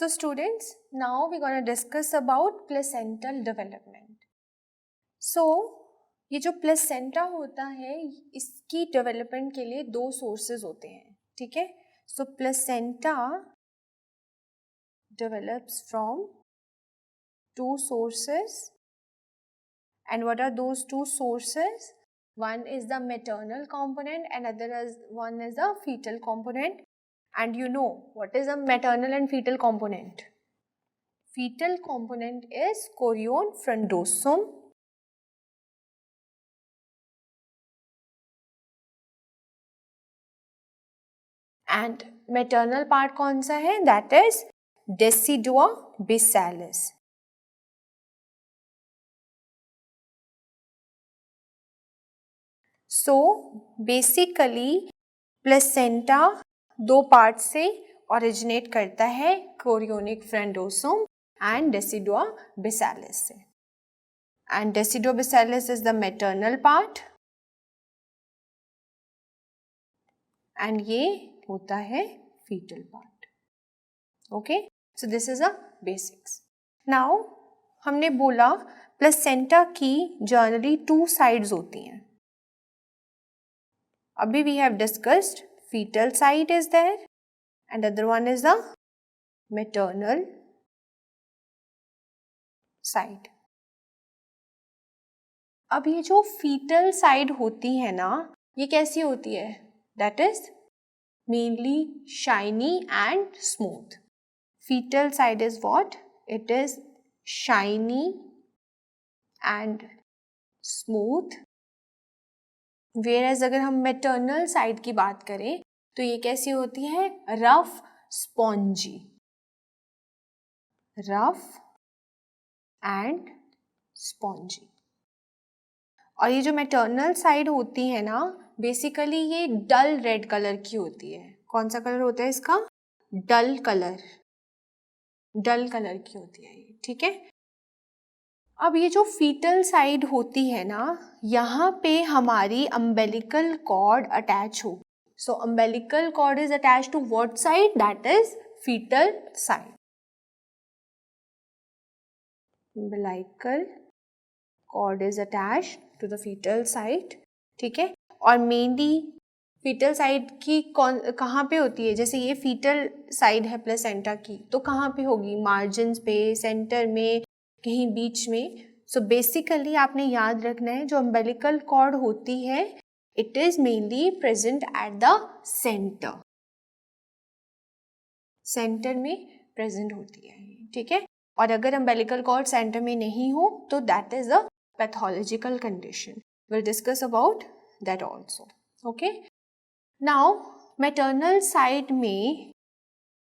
So students, now we're going to discuss about placental development. So ये जो placenta होता है इसकी डेवलपमेंट के लिए दो सोर्सेज होते हैं, ठीक है. सो placenta develops from two sources, and what are those two sources? One is the maternal component and one is the fetal component. And you know what is a maternal and fetal component? Fetal component is chorion frondosome, and maternal part कौन सा है? That is decidua basalis. So basically placenta दो part से originate करता है, chorionic frondosum and decidua basalis से. And decidua basalis is the maternal part and ये होता है fetal part. Okay, so this is a basics. Now हमने बोला प्लेसेंटा की जनरली टू साइड्स होती हैं. अभी we have discussed fetal side is there and other one is the maternal side. अब ये जो fetal side होती है ना, ये कैसी होती है? That is mainly shiny and smooth. Fetal side is what? It is shiny and smooth. Whereas अगर हम मैटरनल साइड की बात करें तो ये कैसी होती है? Rough spongy, rough and spongy. और ये जो मैटरनल साइड होती है ना, बेसिकली ये डल रेड कलर की होती है. कौन सा कलर होता है इसका? डल कलर, डल कलर की होती है ये, ठीक है. अब ये जो फीटल साइड होती है ना, यहाँ पे हमारी अम्बेलिकल कॉर्ड अटैच हो. So umbilical cord is attach to what side? That is fetal side. Umbilical cord is attach to the fetal side, ठीक है. और मेनली फीटल साइड की कहाँ पे होती है? जैसे ये फीटल साइड है प्लेसेंटा की, तो कहाँ पे होगी? मार्जिन्स पे, सेंटर में, कहीं बीच में. सो बेसिकली आपने याद रखना है जो अम्बेलिकल कॉर्ड होती है it is mainly present at the centre, centre में प्रेजेंट होती है, ठीक है. और अगर अम्बेलिकल कॉर्ड सेंटर में नहीं हो तो that is a pathological condition. Will discuss about that also. Okay, now maternal side में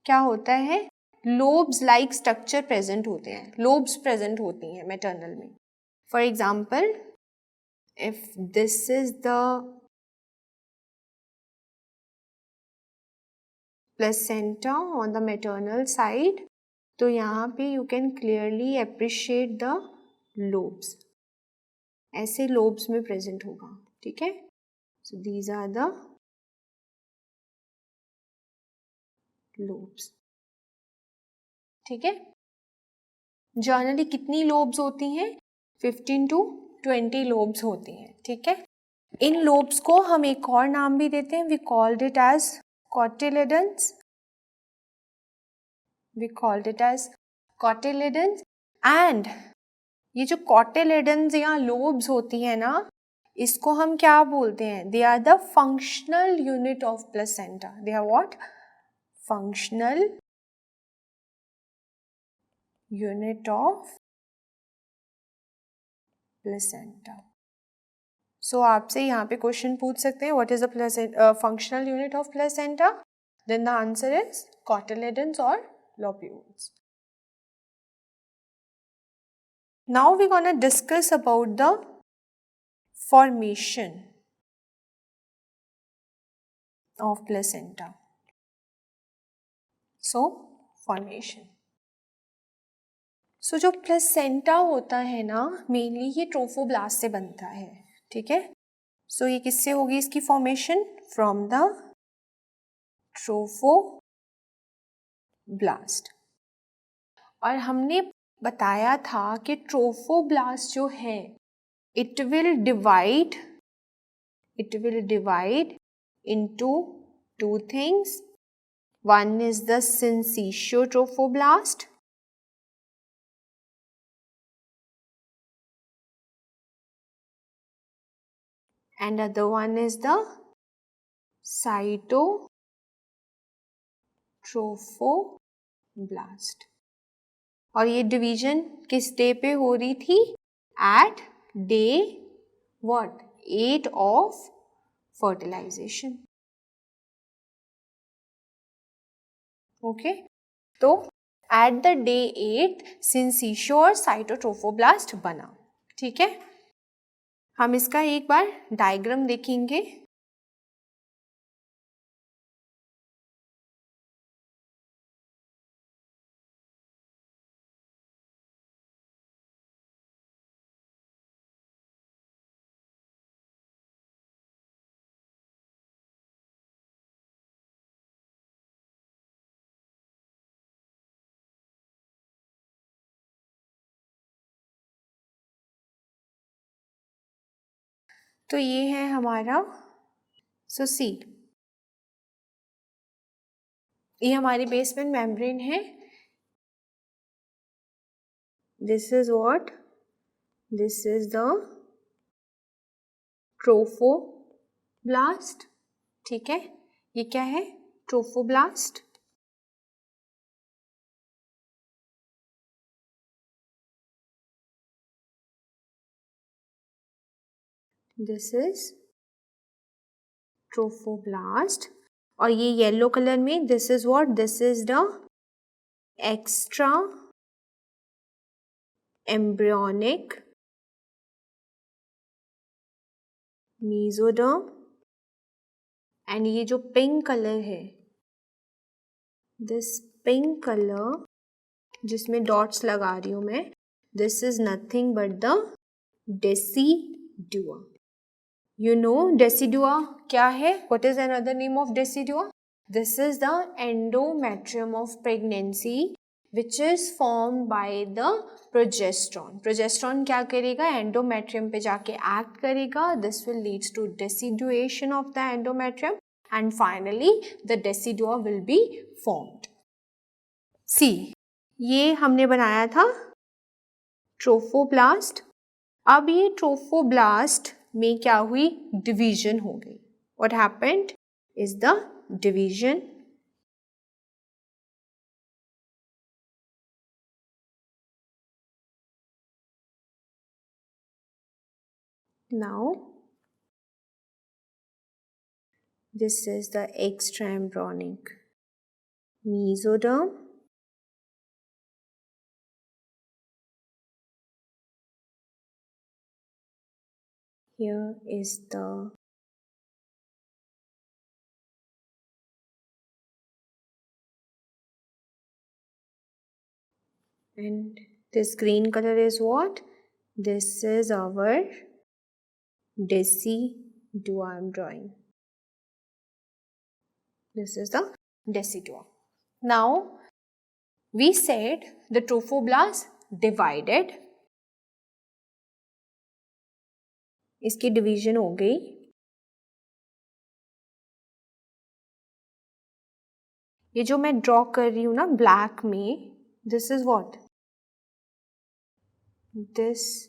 क्या होता है? लोब्स लाइक स्ट्रक्चर प्रेजेंट होते हैं, लोब्स प्रेजेंट होती हैं मैटरनल में. For example, if this is the placenta on the maternal side, तो यहाँ पे you can clearly appreciate the lobes. ऐसे लोब्स में प्रेजेंट होगा, ठीक है. So these are the lobes, ठीक है. जनरली कितनी लोब्स होती हैं? 15 to 20 लोब्स होती हैं, ठीक है. इन लोब्स को हम एक और नाम भी देते हैं. We called it as cotyledons, we called it as cotyledons. And ये जो कॉटिलेडन्स या लोब्स होती है ना, इसको हम क्या बोलते हैं? They are the functional unit of placenta. They are what? Functional unit of placenta. So आपसे यहाँ पे क्वेश्चन पूछ सकते हैं what is the functional unit of placenta? Then the answer is cotyledons or lobules. Now we're gonna discuss about the formation of placenta. So formation. सो जो placenta होता है ना, मेनली ये ट्रोफोब्लास्ट से बनता है, ठीक है. सो ये किससे होगी इसकी फॉर्मेशन? From the trophoblast. और हमने बताया था कि ट्रोफोब्लास्ट जो है it will divide into two things. One is the syncytial trophoblast and other one is the cytotrophoblast. और ये डिवीजन किस डे पे हो रही थी? At day what 8 of fertilization. Okay, तो एट द डे 8 सिंसिशियो और साइटोट्रोफोब्लास्ट बना. ठीक है, हम इसका एक बार डायग्राम देखेंगे. तो ये है हमारा, सो सी, ये हमारी बेसमेंट मेम्ब्रेन है. This is what, this is the trophoblast. ठीक है, ये क्या है? ट्रोफोब्लास्ट. This is trophoblast. और ये येलो कलर में this is what, this is the extra embryonic mesoderm. And ये जो पिंक कलर है, दिस पिंक कलर जिसमें डॉट्स लगा रही हूं मैं, this is nothing but the decidua. You know decidua क्या है? What is another name of decidua? This is the endometrium of pregnancy which is formed by the progesterone. Progesterone क्या करेगा? endometrium पे जाके act करेगा. This will leads to deciduation of the endometrium and finally the decidua will be formed. See, ये हमने बनाया था trophoblast. अब ये ट्रोफोब्लास्ट में क्या हुई? डिवीजन हो गई. What happened is the division. Now this is the extraembryonic mesoderm. Here is the and this green color is what? This is our decidua I am drawing. This is the decidua. Now we said the trophoblast divided. इसकी division हो गई. ये जो मैं draw कर रही हूं ना ब्लैक में, this is what, this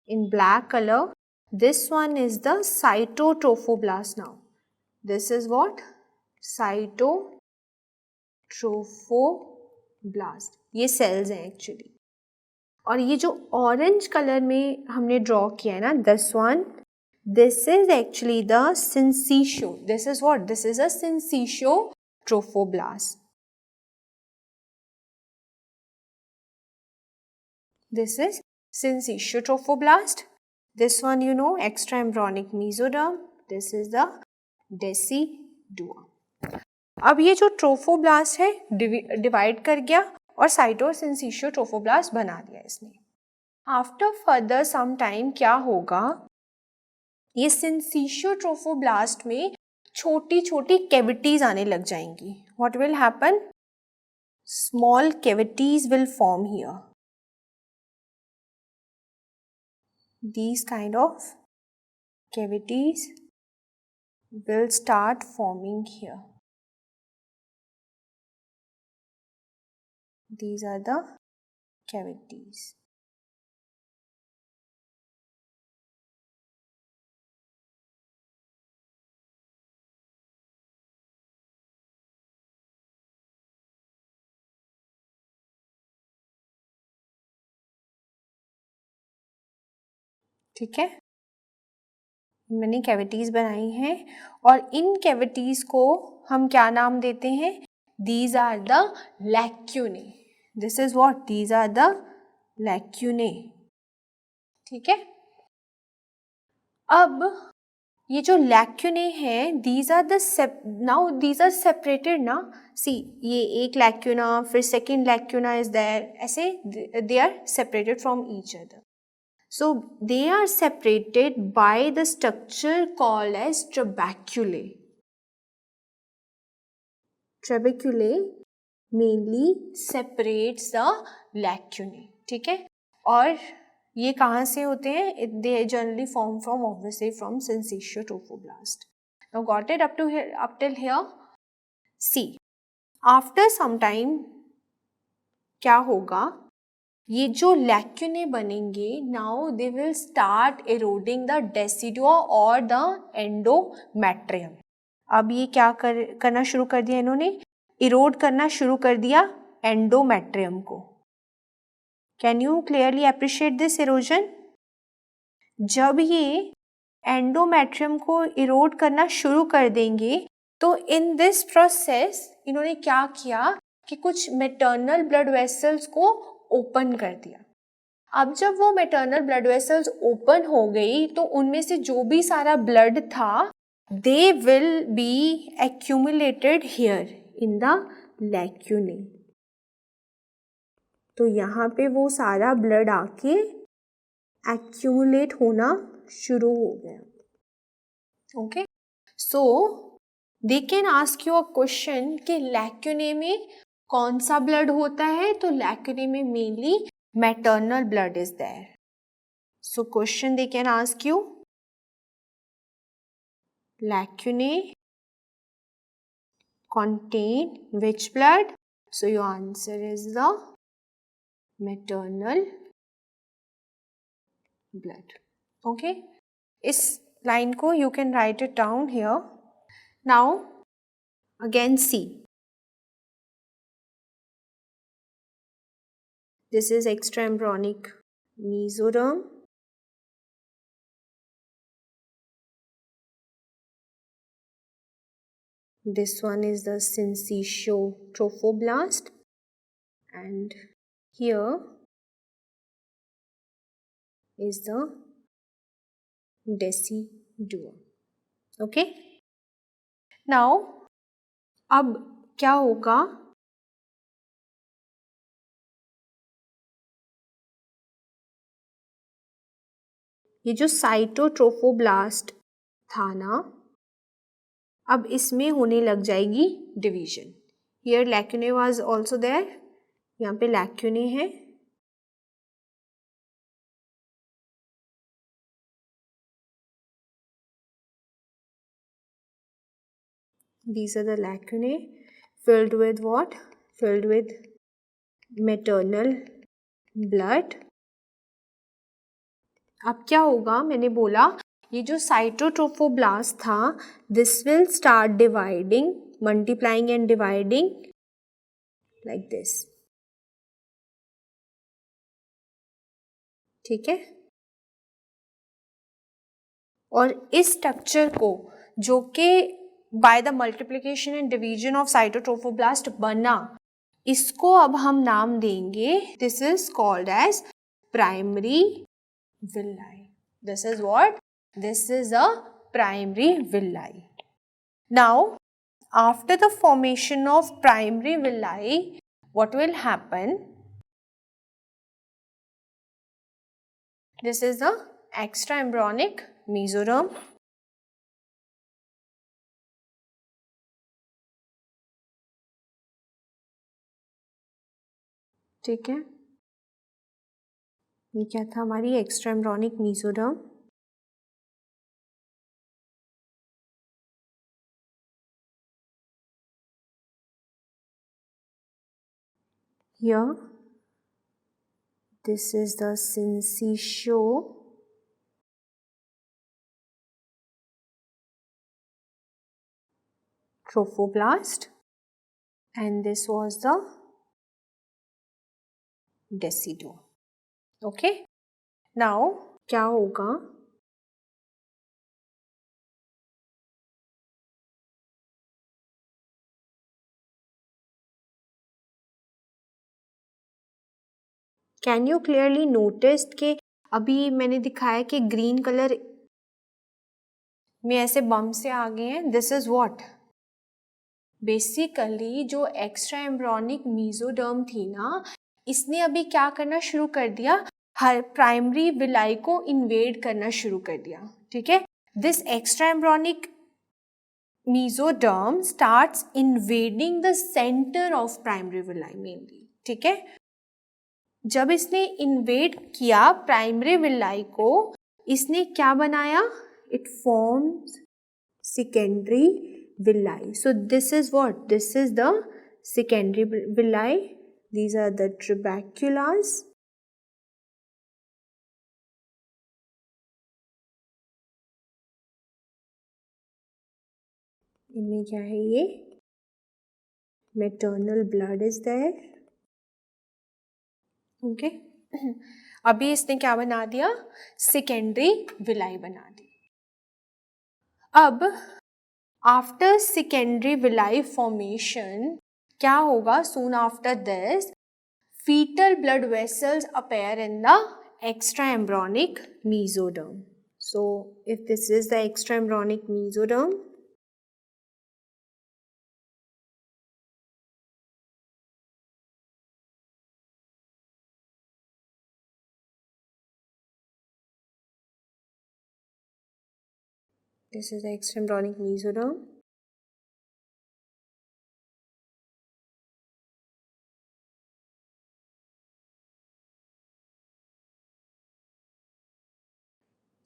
in black color, this one is the cytotrophoblast. Now this is what? Cytotrophoblast. ये cells हैं actually. और ये जो ऑरेंज कलर में हमने ड्रॉ किया है ना, this one, this is actually the syncytial. This is what? This is a syncytial trophoblast. This is syncytial trophoblast. This one you know, extraembryonic mesoderm. This is the decidua. अब ये जो trophoblast है divide कर गया और साइटोसिंसिशियो trophoblast बना दिया इसने. आफ्टर फर्दर सम टाइम क्या होगा, ये सिंसिशियो ट्रोफोब्लास्ट में छोटी छोटी कैविटीज आने लग जाएंगी. What will happen? small cavities will form here. These kind of cavities will start forming here. These are the cavities. ठीक है, मैंने कैविटीज बनाई हैं और इन कैविटीज को हम क्या नाम देते हैं? These are the lacunae. This is what? These are the lacunae. ठीक है, अब ये जो lacunae है, these are the now these are separated ना. See, ये एक lacuna, फिर second lacuna is there. ऐसे they are separated from each other. So they are separated by the structure called as trabeculae. Trabeculae mainly separates the lacunae. ठीक है, और ये कहाँ से होते हैं? They generally form from obviously from syncytial trophoblast. Now got it up till here? See, after some time क्या होगा? ये जो लैक्यूने बनेंगे, now they will start eroding the decidua और द एंडोमेट्रियम. अब ये क्या करना शुरू कर दिया इन्होंने? इरोड करना शुरू कर दिया एंडोमेट्रियम को. Can you clearly appreciate this erosion? जब ये एंडोमेट्रियम को इरोड करना शुरू कर देंगे तो इन दिस प्रोसेस इन्होंने क्या किया कि कुछ मैटरनल ब्लड वेसल्स को ओपन कर दिया. अब जब वो मैटरनल ब्लड वेसल्स ओपन हो गई तो उनमें से जो भी सारा ब्लड था they will be accumulated here in the lacunae. तो यहाँ पे वो सारा ब्लड आके एक्यूमुलेट होना शुरू हो गया. Okay, so they can ask you a question कि लैक्यूने में कौन सा ब्लड होता है? तो लैक्यूने में mainly maternal blood is there. So question they can ask you, lacunae contain which blood? So your answer is the maternal blood. Okay, इस line को you can write it down here. Now again see, this is extraembryonic mesoderm. This one is the syncytial trophoblast, and here is the decidua. Okay, now अब क्या होगा? ये जो cytotrophoblast था ना, अब इसमें होने लग जाएगी division. Here lacunae was also there. यहाँ पे लैक्यूने है, these are the lacunae filled with what? Filled with maternal blood. अब क्या होगा? मैंने बोला ये जो साइटोट्रोफोब्लास्ट था this will start dividing, multiplying and dividing like this. ठीक है, और इस स्ट्रक्चर को जो कि by the multiplication and division of cytotrophoblast बना, इसको अब हम नाम देंगे, this is called as primary villi. This is what? This is a primary villi. Now, after the formation of primary villi, what will happen? This is the extraembryonic mesoderm. ठीक है, ये क्या था हमारी extra embryonic mesoderm. Here, this is the syncytial trophoblast and this was the deciduum. Okay, now क्या होगा, can you clearly notice कि अभी मैंने दिखाया कि ग्रीन कलर में ऐसे बम से आ गए हैं. दिस इज व्हाट, बेसिकली जो एक्स्ट्रा एम्ब्रियोनिक मेसोडर्म थी ना, इसने अभी क्या करना शुरू कर दिया, हर प्राइमरी विलाई को इन्वेड करना शुरू कर दिया. ठीक है, this extra embryonic mesoderm starts invading the centre of primary villi mainly. ठीक है, जब इसने इन्वेड किया प्राइमरी विलाई को, इसने क्या बनाया, it forms secondary villi. So this is what? This is the secondary villi. These are the trabeculas. इनमें क्या है ये, maternal blood is there. Okay. अभी इसने क्या बना दिया, secondary villi बना दी. अब आफ्टर सेकेंडरी विलाई फॉर्मेशन क्या होगा, soon after this fetal blood vessels appear in the extraembryonic mesoderm. So if this is the extraembryonic mesoderm, this is the extraembryonic mesoderm.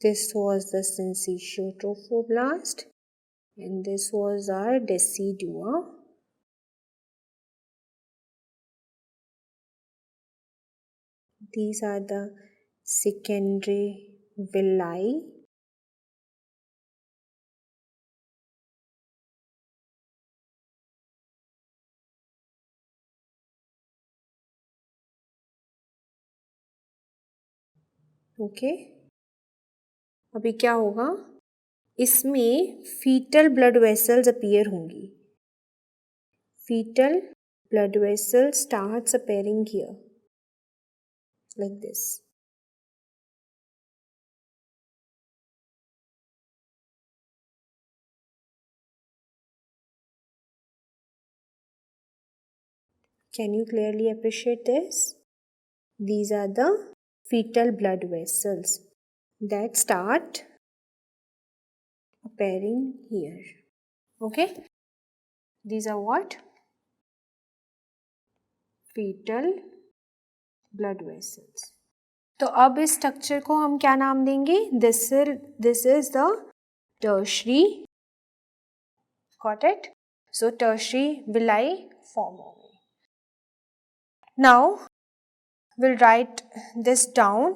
This was the syncytial trophoblast and this was our decidua. These are the secondary villi. Okay. अभी क्या होगा, इसमें fetal blood vessels appear होंगी. Fetal blood vessel starts appearing here like this. Can you clearly appreciate this? These are the fetal blood vessels that start appearing here. Okay, these are what, fetal blood vessels. तो अब इस structure को हम क्या नाम देंगे, this is the tertiary. Got it? So tertiary villi form हो गई. Now will write this down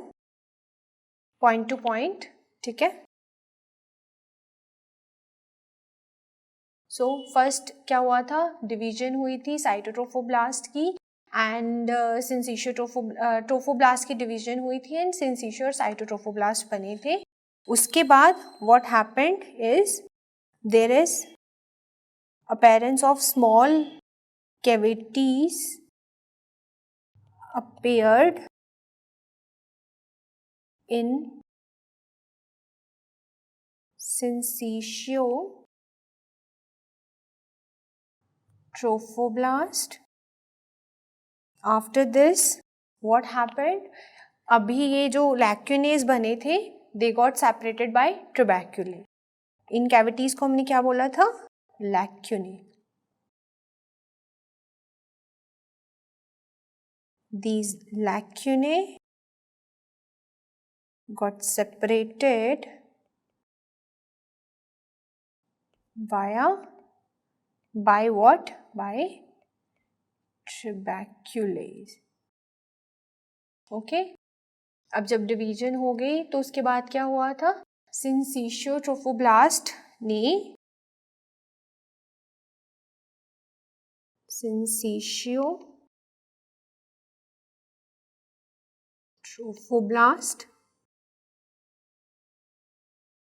point two point. ठीक है, सो फर्स्ट क्या हुआ था, डिवीजन हुई थी साइटोट्रोफोब्लास्ट की एंड सिंसीशियो ट्रोफोब्लास्ट की डिवीजन हुई थी एंड सिंसीशियो और साइटोट्रोफोब्लास्ट बने थे. उसके बाद what happened is there is appearance of small cavities appeared in syncytial trophoblast. After this what happened, अभी ये जो लैक्यूनेस बने थे they got separated by trabeculae. इन कैविटीज को हमने क्या बोला था, lacunae. these lacunae got separated by what? By trabeculae. Okay, अब जब डिवीजन हो गई तो उसके बाद क्या हुआ था? सिंसिशियो ट्रोफोब्लास्ट ने syncytio trophoblast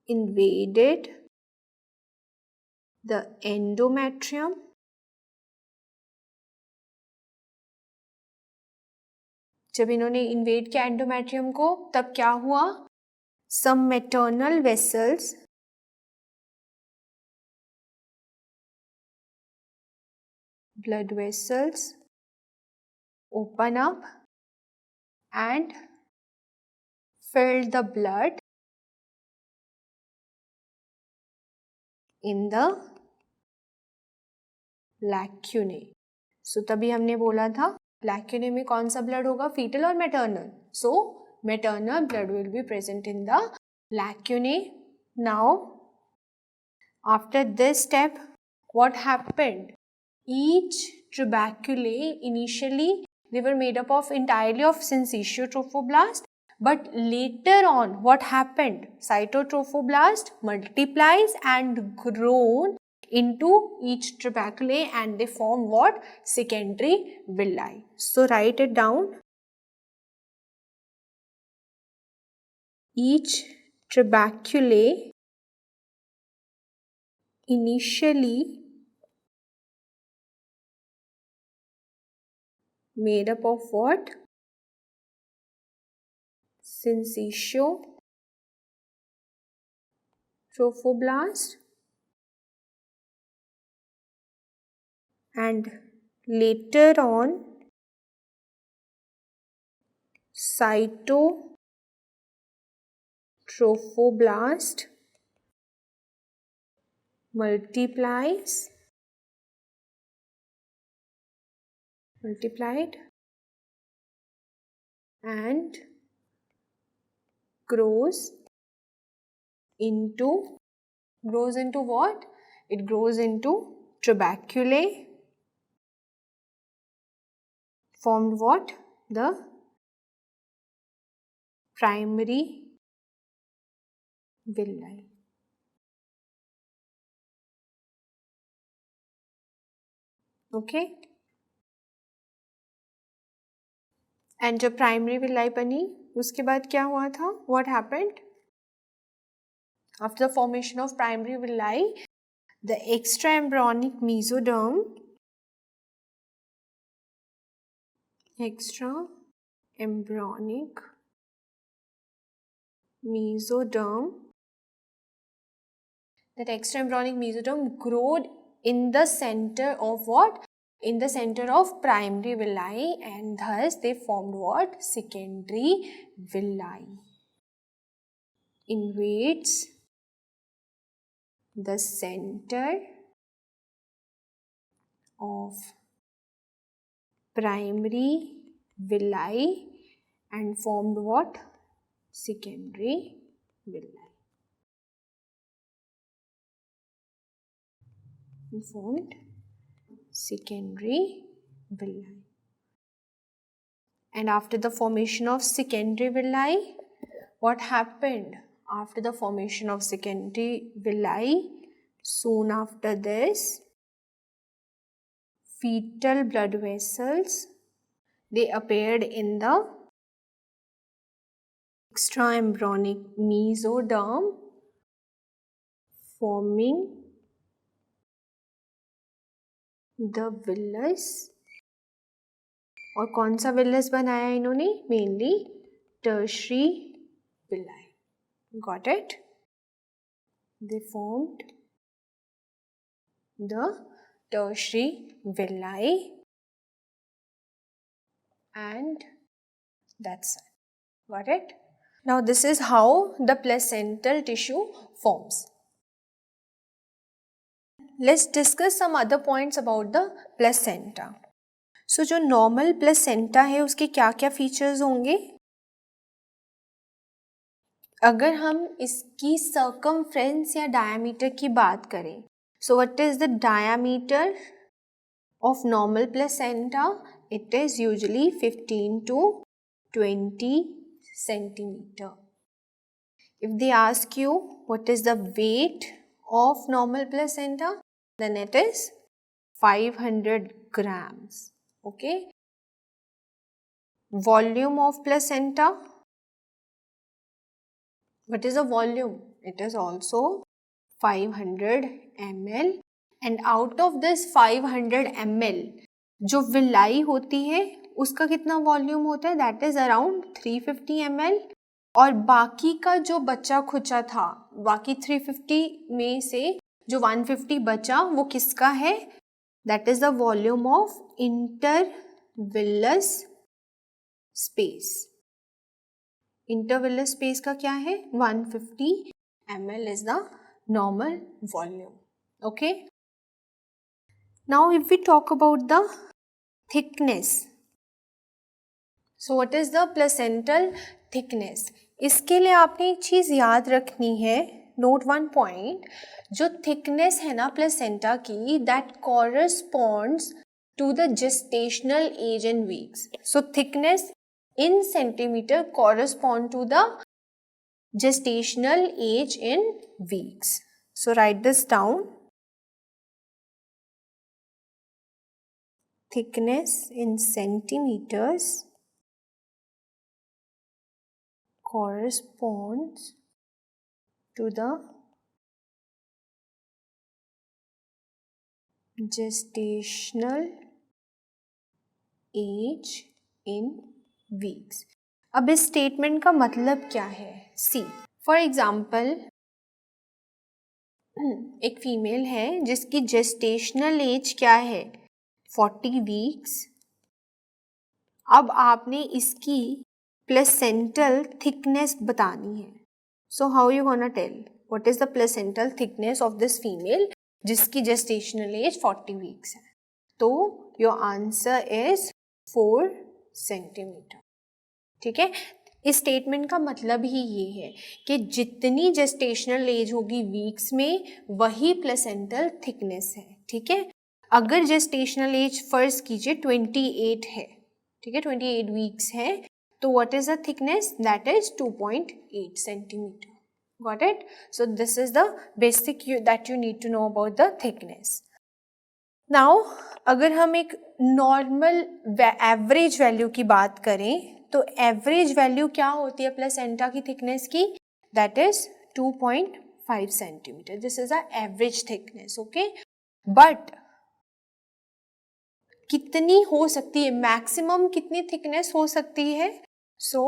invaded the endometrium जब इन्होंने इन्वेड किया एंडोमेट्रियम को, तब क्या हुआ? Some maternal vessels blood vessels open up and filled the blood in the lacunae. So तभी हमने बोला था lacunae में कौन सा ब्लड होगा? फीटल और maternal. So maternal blood will be present in the lacunae. Now after this step, what happened? Each trabeculae initially they were made up of entirely of syncytial trophoblast, but later on what happened? Cytotrophoblast multiplies and grown into each trabeculae and they form what? Secondary villi. So write it down. Each trabeculae initially made up of what? Syncytial trophoblast and later on cytotrophoblast multiplied and grows into what? It grows into trabeculae, formed what? The primary villi. Okay. And जब primary villi बनी उसके बाद क्या हुआ था? What happened? After the formation of primary villi, the extra embryonic mesoderm growed in the center of what? In the center of primary villi, and thus they formed what? Secondary villi. Invades the center of primary villi and formed what? Secondary villi. Formed secondary villi. And after the formation of secondary villi, what happened? After the formation of secondary villi, soon after this, fetal blood vessels, they appeared in the extraembryonic mesoderm, forming the villus. और कौन सा villous बनाया इन्होंने? Mainly tertiary villi. Got it? They formed the tertiary villi and that's it. Got it? Now this is how the placental tissue forms. Let's discuss some other points about the placenta. सो जो normal placenta है उसके क्या क्या features होंगे? अगर हम इसकी circumference या डायामीटर की बात करें, so what is the diameter of normal placenta? It is usually 15 to 20 centimeter. If they ask you what is the weight of normal placenta, then it is 500 grams. Okay. Volume of placenta. What is the volume? It is also 500 ml. And out of this 500 ml जो villi होती है उसका कितना volume होता है? That is around 350 ml. और बाकी का जो बचा खुचा था, बाकी 350 में से जो 150 बचा वो किसका है? That is the volume of intervillous space. Intervillous space का क्या है? 150 ml is the normal volume. Okay. Now if we talk about the thickness, so what is the placental thickness? इसके लिए आपने एक चीज़ याद रखनी है, note one point, जो thickness है ना प्लेसेंटा की, that corresponds to the gestational age in weeks. So thickness in centimeter correspond to the gestational age in weeks. So write this down. Thickness in centimeters corresponds to the gestational age in weeks. अब इस statement का मतलब क्या है? सी for example, एक female है जिसकी gestational as क्या है? 40 वीक्स. अब आपने इसकी प्लेसेंटल थिकनेस बतानी है. So how you gonna tell what is the placental thickness of this female जिसकी जेस्टेशनल एज 40 वीक्स है? तो योर आंसर इज 4 सेंटीमीटर. ठीक है. इस स्टेटमेंट का मतलब ही ये है कि जितनी जेस्टेशनल एज होगी वीक्स में वही प्लेसेंटल थिकनेस है. ठीक है. अगर जेस्टेशनल एज फर्ज कीजिए 28 है, ठीक है, 28 वीक्स है, तो what is the thickness? That is 2.8 centimetre. Got it? So this is the basic that you need to know about the thickness. Now अगर हम एक नॉर्मल एवरेज वैल्यू की बात करें तो एवरेज वैल्यू क्या होती है प्लेसेंटा की थिकनेस की? That is 2.5 centimetre. This is a average thickness. Okay. But कितनी हो सकती है, मैक्सिमम कितनी थिकनेस हो सकती है? So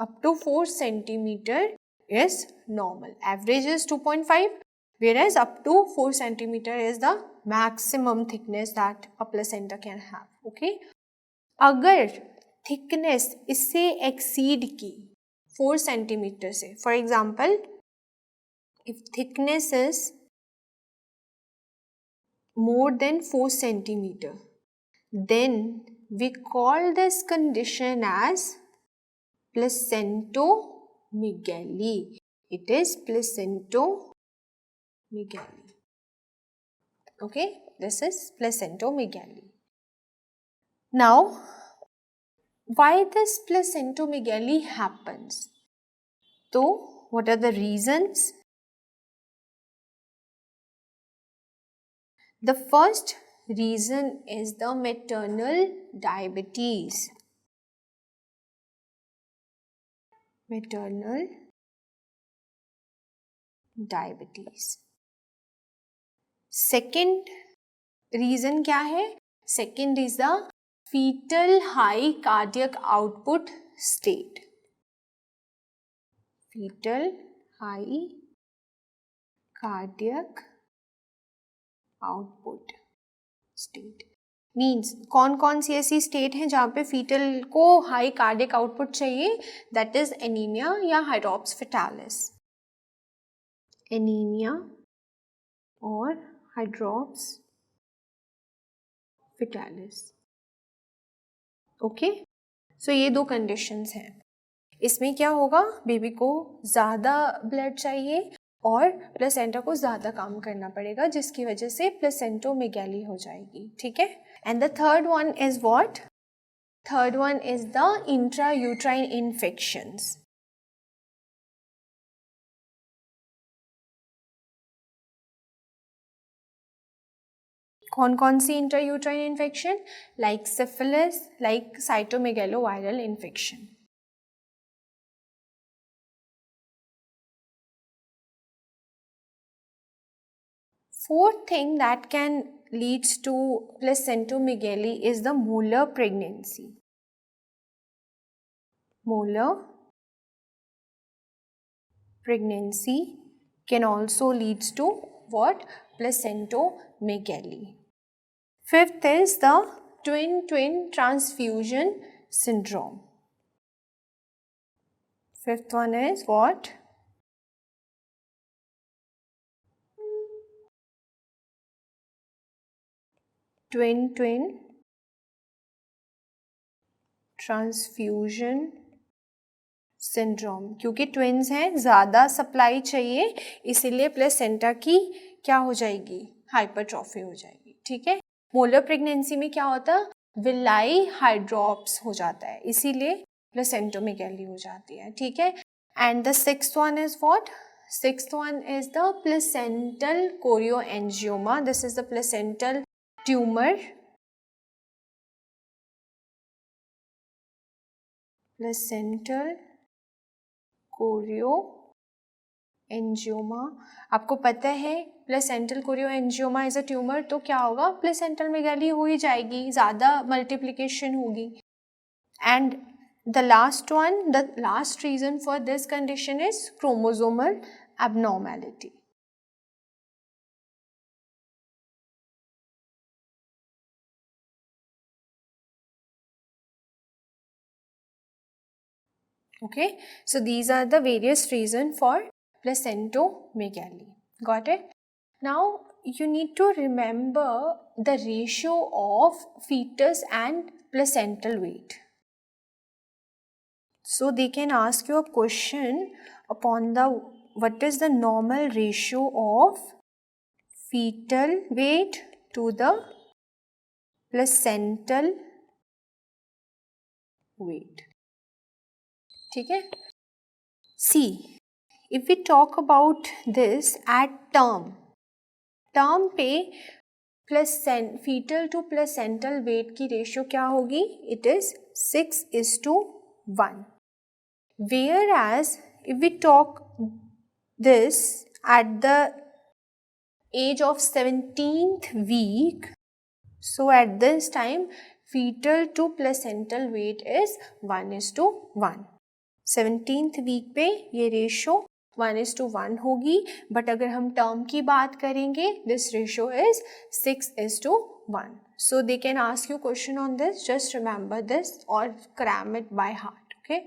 up to 4 centimetre is normal. Average is 2.5, whereas up to 4 centimeter is the maximum thickness that a placenta can have. Okay. अगर thickness इससे एक्सीड की 4 सेंटीमीटर से, for example if thickness is more than 4 centimeter, then we call this condition as placentomegaly. It is placentomegaly. Okay, this is placentomegaly. Now, why this placentomegaly happens? So, what are the reasons? The first reason is the maternal diabetes. Maternal diabetes. Second reason क्या है? Second is the fetal high cardiac output state. Fetal high cardiac output state means कौन कौन सी ऐसी state है जहाँ पे fetal को high cardiac output चाहिए? दैट इज एनीमिया या हाइड्रॉप्स फेटालिस. एनीमिया और हाइड्रॉप्स फिटालिस। ओके, सो ये दो कंडीशंस हैं। इसमें क्या होगा, बेबी को ज़्यादा ब्लड चाहिए और प्लेसेंटा को ज़्यादा काम करना पड़ेगा, जिसकी वजह से प्लेसेंटोमेगाली हो जाएगी। ठीक है, and the third one is what? Third one is the intrauterine infections. कौन कौन सी intrauterine infection? Like syphilis, like cytomegaloviral infection. Fourth thing that can leads to placentomegaly is the molar pregnancy. Molar pregnancy can also leads to what? Placentomegaly. Fifth is the twin transfusion syndrome. Fifth one is what? Twin transfusion syndrome. क्योंकि twins हैं, ज़्यादा supply चाहिए, इसीलिए placenta की क्या हो जाएगी? Hypertrophy हो जाएगी। ठीक है, मोलर प्रेगनेंसी में क्या होता है? विलाई हाइड्रॉप्स हो जाता है, इसीलिए प्लेसेंटोमेगाली हो जाती है। ठीक है, and the sixth one is what? Sixth one is the placental chorioangioma. This is the placental tumour. Placental chorioangioma, आपको पता है placental chorioangioma is a tumour, तो क्या होगा? प्लेसेंटल मेगाली हो ही जाएगी, ज़्यादा मल्टीप्लिकेशन होगी। And the last one, the last reason for this condition is chromosomal abnormality. Okay, so these are the various reasons for placentomegaly. Got it? Now you need to remember the ratio of fetus and placental weight. So they can ask you a question upon the what is the normal ratio of fetal weight to the placental weight. ठीक है, see, if we talk about this at term पे fetal to placental weight की ratio क्या होगी? It is 6:1. Whereas if we talk this at the age of 17th week, so at this time fetal to placental weight is 1:1. 17th week पे ये ratio 1:1 होगी, but अगर हम term की बात करेंगे this ratio is 6:1. So they can ask you question on this, just remember this और cram it by heart. Okay,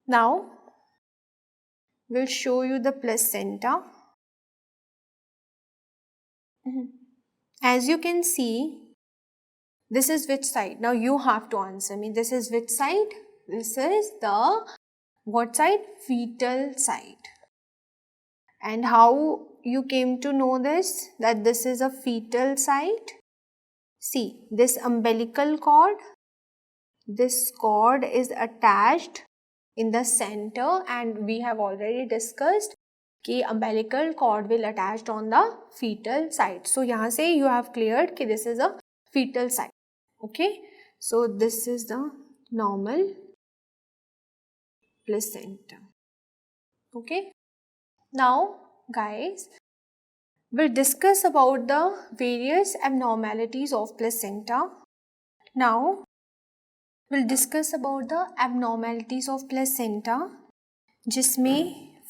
now will show you the placenta. As you can see, this is which side? Now you have to answer me. This is which side? This is the what side? Fetal side. And how you came to know this, that this is a fetal side? See, this umbilical cord, this cord is attached in the center, and we have already discussed कि umbilical cord will attached on the fetal side. So यहाँ से you have cleared कि this is a fetal side. Okay, so this is the normal placenta. Okay, now guys, we'll discuss about the various abnormalities of placenta. Now we'll discuss about the abnormalities of placenta, जिसमें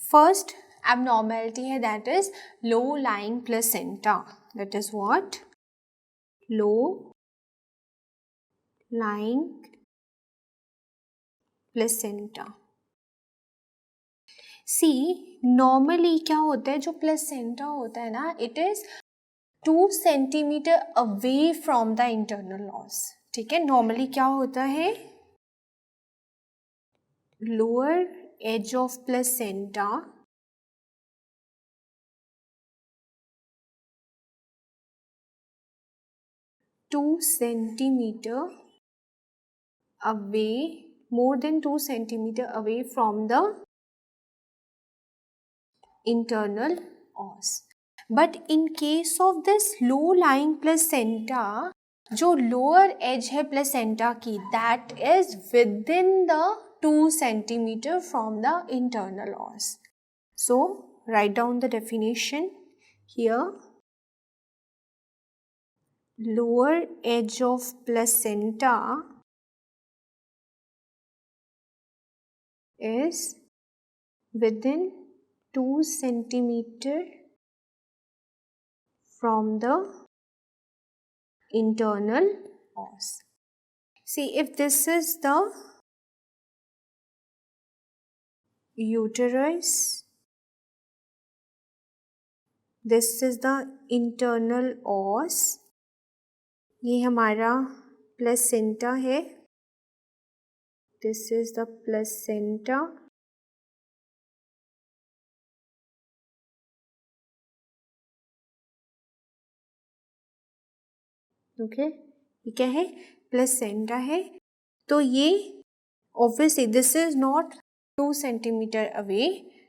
first abnormality है, that is low lying placenta. That is what? Low lying placenta. See, normally क्या होता है, जो placenta होता है ना, it is 2 centimetre away from the internal os. ठीक है, नॉर्मली क्या होता है, lower edge of placenta two centimetre away, more than 2 centimeter away from the internal os. But in case of this low lying placenta, जो lower edge है placenta की, that is within the 2 centimeter from the internal os. So write down the definition here. Lower edge of placenta is within 2 centimeter from the internal os. See, if this is the uterus, this is the internal os, ये हमारा placenta है, this is the placenta, okay ये क्या है, placenta है. तो ये obviously this is not 2 centimetre away,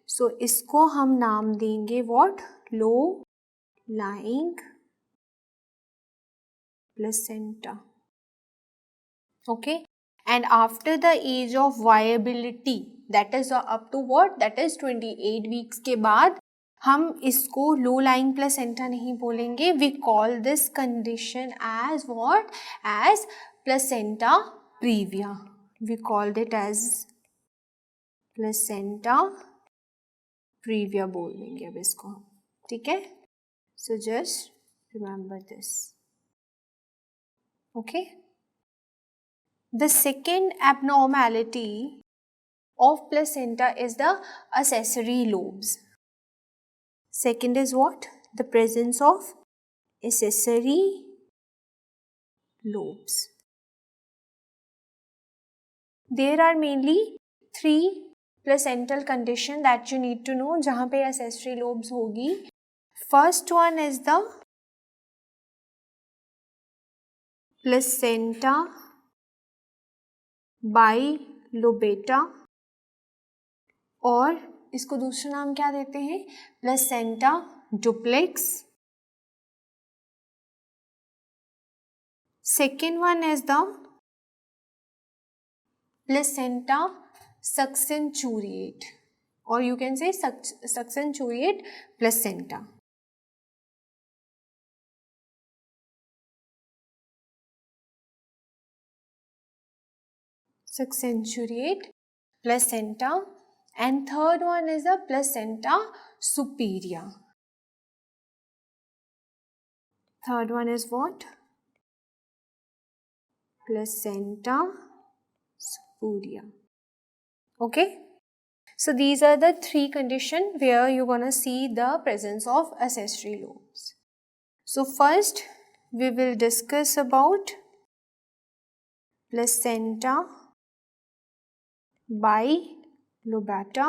so इसको हम नाम देंगे what, low lying placenta. Okay, and after the age of viability, that is up to what, that is 28 weeks के बाद हम इसको लो लाइंग प्लेसेंटा नहीं बोलेंगे. We call this condition as what, as placenta previa. We called it as placenta previa बोल देंगे अब इसको. ठीक है, so just remember this. Okay, the second abnormality of placenta is the accessory lobes. Second is what? The presence of accessory lobes. There are mainly 3 placental condition that you need to know जहाँ पे accessory lobes होगी. First one is the placenta bilobata, और इसको दूसरा नाम क्या देते हैं, placenta duplex. Second one is the placenta succenturiate, और you can say succenturiate placenta. Succenturiate placenta. And third one is the placenta superior. Third one is what? Placenta superior. Okay. So these are the 3 conditions where you're gonna see the presence of accessory lobes. So first we will discuss about placenta bilobata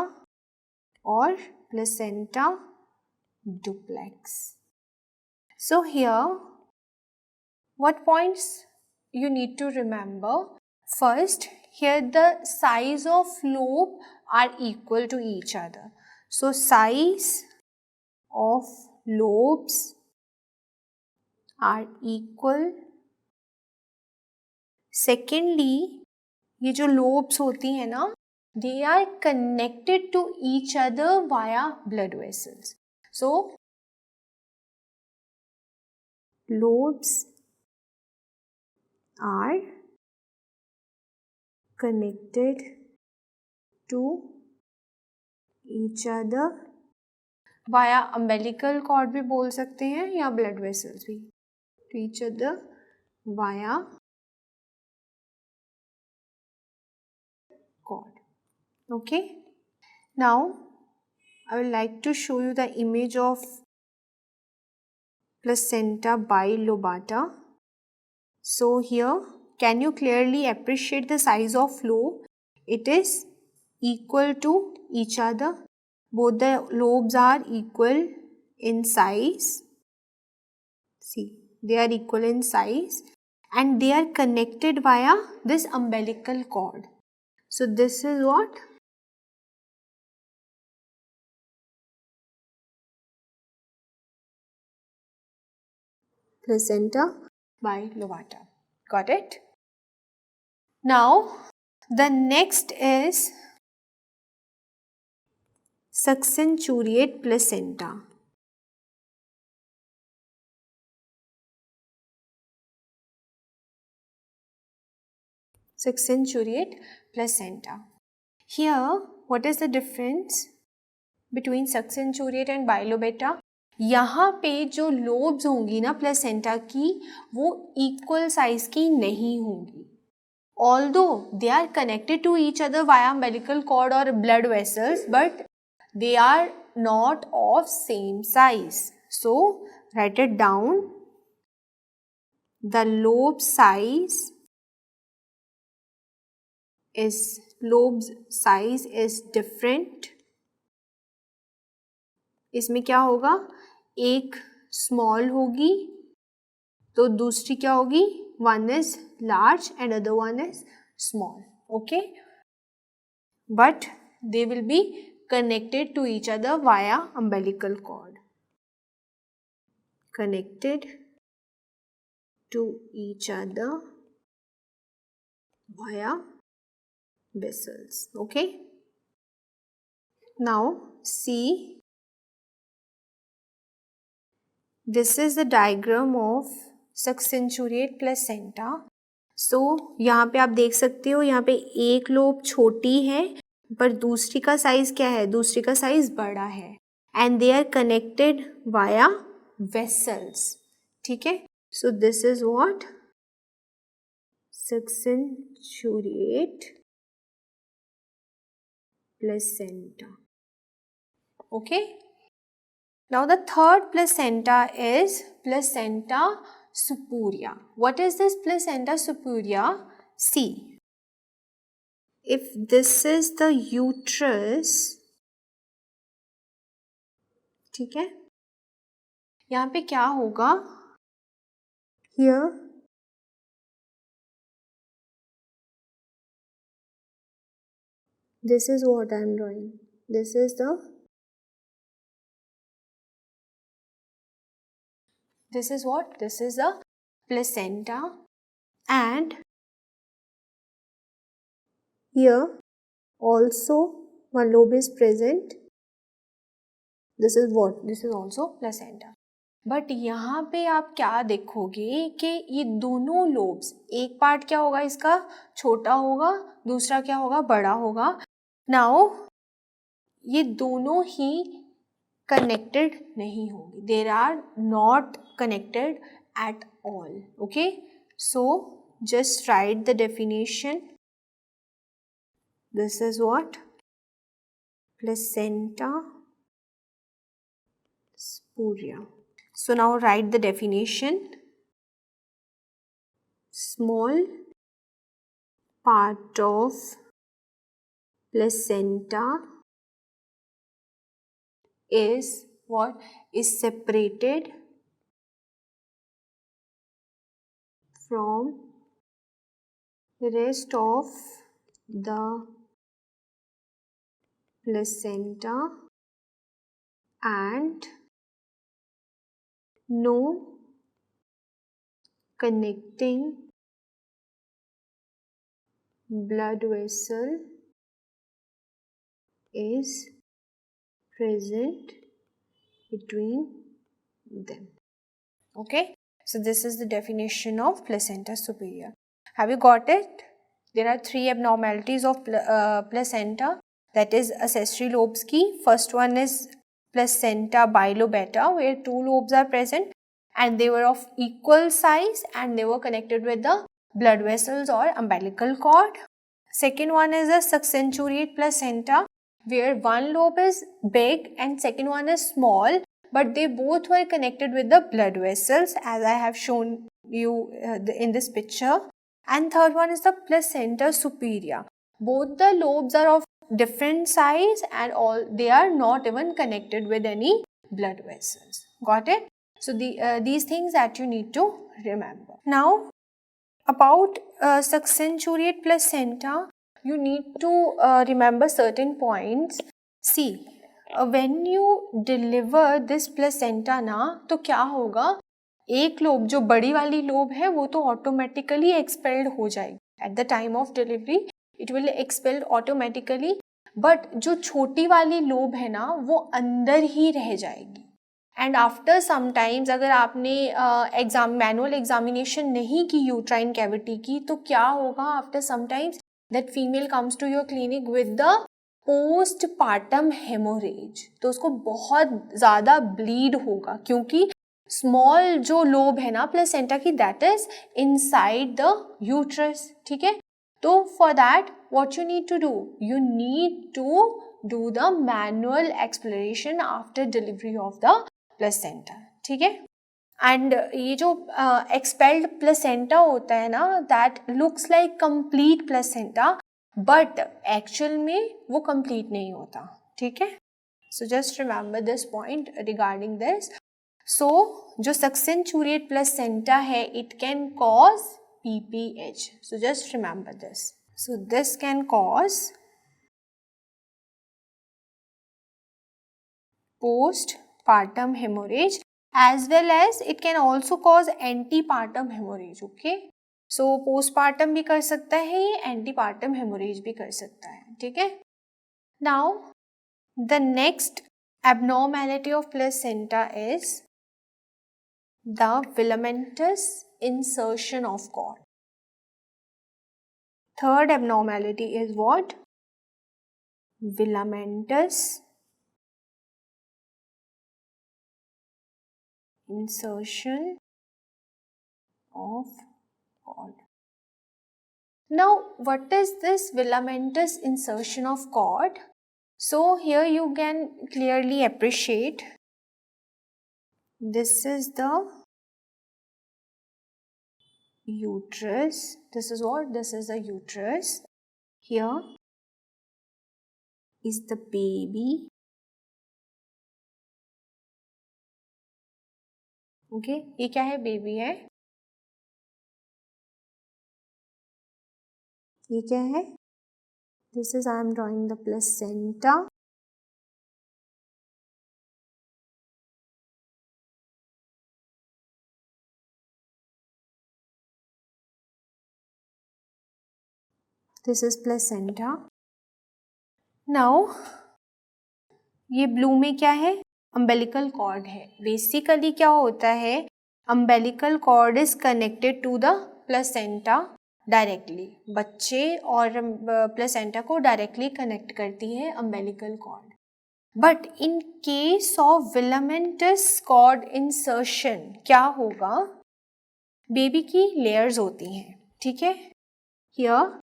or placenta duplex. So here what points you need to remember? First, here the size of lobe are equal to each other. So size of lobes are equal. Secondly, ये जो lobes होती है ना, they are connected to each other via blood vessels. So lobes are connected to each other via umbilical cord भी बोल सकते हैं या blood vessels भी, to each other via cord. Okay, now I would like to show you the image of placenta bilobata. So here, can you clearly appreciate the size of lobe? It is equal to each other. Both the lobes are equal in size. See, they are equal in size and they are connected via this umbilical cord. So this is what? Placenta bilobata. Got it? Now, the next is succenturiate placenta. Succenturiate placenta. Here, what is the difference between succenturiate and bilobata? यहाँ पे जो lobes होंगी ना placenta की वो equal size की नहीं होंगी. Although they are connected to each other via umbilical cord or blood vessels, but they are not of same size. So write it down. The lobe size is different. इसमें क्या होगा? एक small होगी तो दूसरी क्या होगी? One is large and other one is small. Okay, but they will be connected to each other via umbilical cord. Connected to each other via vessels. Okay, now see, this is the diagram of succenturiate placenta. So यहाँ पे आप देख सकते हो, यहाँ पे एक lobe छोटी है पर दूसरी का साइज क्या है? दूसरी का साइज बड़ा है and they are connected via vessels. ठीक है? So this is what? Succenturiate placenta. Okay? Now the third placenta is placenta superia. What is this placenta superia? See, if this is the uterus, ठीक है, यहाँ पे क्या होगा? Here this is what I am drawing. This is the placenta, and here also one lobe is present. This is what? This is also placenta. But यहाँ पे आप क्या देखोगे कि ये दोनों लोब्स, एक पार्ट क्या होगा इसका? छोटा होगा, दूसरा क्या होगा? बड़ा होगा. नाउ ये दोनों ही कनेक्टेड नहीं होंगे. There are not connected at all. Okay, so just write the definition. This is what? Placenta superia. So now write the definition. Small part of placenta is what? Is separated from the rest of the placenta and no connecting blood vessel is present between them. Okay, so this is the definition of placenta superia. Have you got it? There are three abnormalities of placenta, that is accessory lobes की. First one is placenta bilobata, where two lobes are present and they were of equal size and they were connected with the blood vessels or umbilical cord. Second one is a succenturiate placenta, where one lobe is big and second one is small, but they both were connected with the blood vessels, as I have shown you in this picture. And third one is the placenta superior. Both the lobes are of different size and all they are not even connected with any blood vessels. Got it? So these things that you need to remember. Now about succinsurate placenta, you need to remember certain points. See, when you deliver this placenta ना, तो क्या होगा, एक lobe जो बड़ी वाली lobe है वो तो ऑटोमेटिकली एक्सपेल्ड हो जाएगी at the time of delivery, it will expelled automatically, but जो छोटी वाली लोब है ना वो अंदर ही रह जाएगी. एंड आफ्टर समटाइम्स अगर आपने मैनुअल एग्जामिनेशन नहीं की यूट्राइन कैविटी की, तो क्या होगा, after sometimes that female comes to your clinic with the postpartum haemorrhage, तो उसको बहुत ज़्यादा ब्लीड होगा क्योंकि स्मॉल जो लोब है ना प्लेसेंटा की, that is inside the uterus. ठीक है, तो for that what you need to do, you need to do the manual exploration after delivery of the placenta. ठीक है, एंड ये जो एक्सपेल्ड प्लेसेंटा होता है ना, that looks like complete placenta, but actual में वो कंप्लीट नहीं होता. ठीक है, so just remember this point regarding this. So जो सक्सेंचुरेट प्लेसेंटा है, it can cause PPH. So just remember this. So this can cause postpartum hemorrhage as well as it can also cause antepartum hemorrhage. Okay, so postpartum भी कर सकता है, ये antepartum hemorrhage भी कर सकता है. ठीक है, now the next abnormality of placenta is the filamentous insertion of cord. Third abnormality is what? Filamentous insertion of cord. Now, what is this filamentous insertion of cord? So, here you can clearly appreciate this is the uterus. This is what? This is the uterus. Here is the baby. Okay, ये क्या है, baby है. ये क्या है, this is I am drawing the placenta. This is placenta. Now ये blue में क्या है, अम्बेलिकल कॉर्ड है. बेसिकली क्या होता है, umbilical cord is connected to the placenta directly. बच्चे और प्लेसेंटा को डायरेक्टली कनेक्ट करती है umbilical cord. But in case of filamentous cord insertion क्या होगा, बेबी की लेयर्स होती हैं. ठीक है, हियर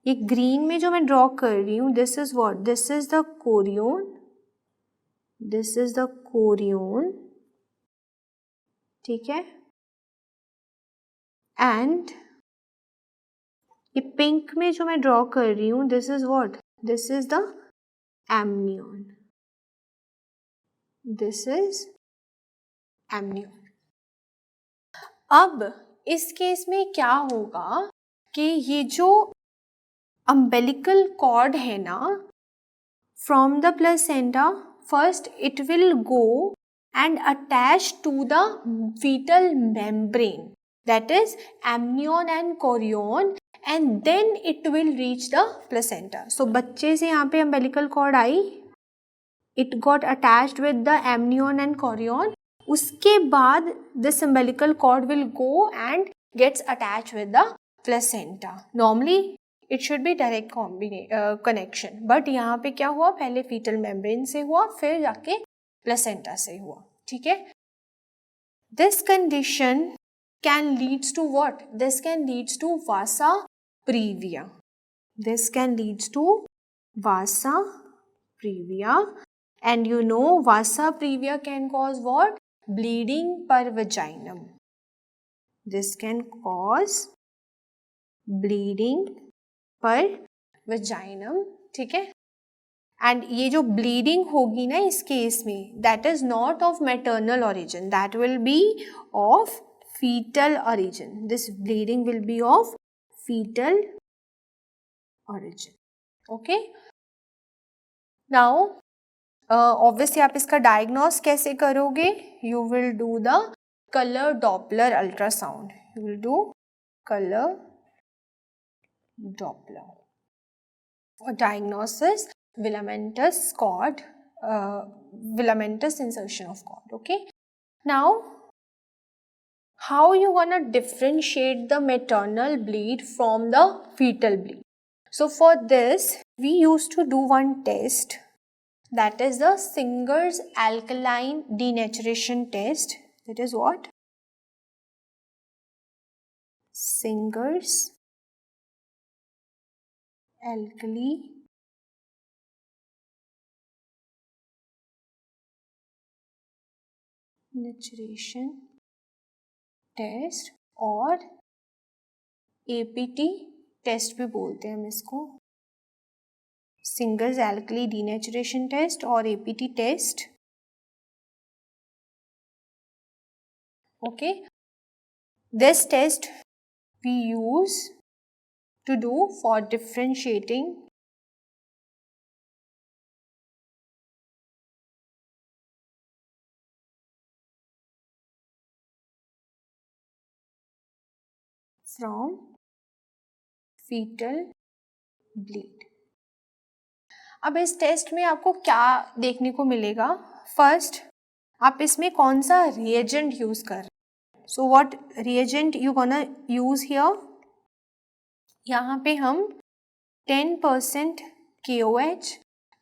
ये ग्रीन में जो मैं ड्रॉ कर रही हूँ, this is what, this is the chorion, this is the chorion. ठीक है, एंड ये पिंक में जो मैं ड्रॉ कर रही हूँ, this is what, this is the amnion, this is amnion. अब इस केस में क्या होगा कि ये जो अम्बेलिकल कॉर्ड है ना, from the placenta first it will go and attach to the fetal membrane, that is amnion and chorion, and then it will reach the placenta. So बच्चे से यहाँ पे umbilical cord I, it got attached with the amnion and chorion. उसके बाद this umbilical cord will go and gets attached with the placenta. Normally it should be direct connection, but यहाँ पे क्या हुआ, पहले फीटल मेम्ब्रेन से हुआ, फिर जाके प्लेसेंटा से हुआ. ठीक है, this condition can leads to what, this can leads to vasa previa. This can leads to vasa previa And you know, vasa previa can cause what? Bleeding per vaginum. This can cause bleeding per vaginum. ठीक है? And ये जो bleeding होगी ना इस केस में, that is not of maternal origin, that will be of fetal origin. This bleeding will be of fetal origin. Okay, now obviously आप इसका डायग्नोस कैसे करोगे? You will do the colour Doppler ultrasound. You will do colour Doppler और diagnosis filamentous cord, filamentous insertion of cord. Okay, now how you gonna differentiate the maternal bleed from the fetal bleed? So for this we used to do one test, that is the Singer's alkaline denaturation test. That is what? Singer's alkali denaturation test और APT test भी बोलते हैं हम इसको. Singer's alkali denaturation test और APT test. Okay, this test we use to do for differentiating from fetal bleed. अब इस test में आपको क्या देखने को मिलेगा? फर्स्ट, आप इसमें कौन सा रिएजेंट यूज कर रहे हैं. So what reagent you gonna use here? यहाँ पे हम 10% KOH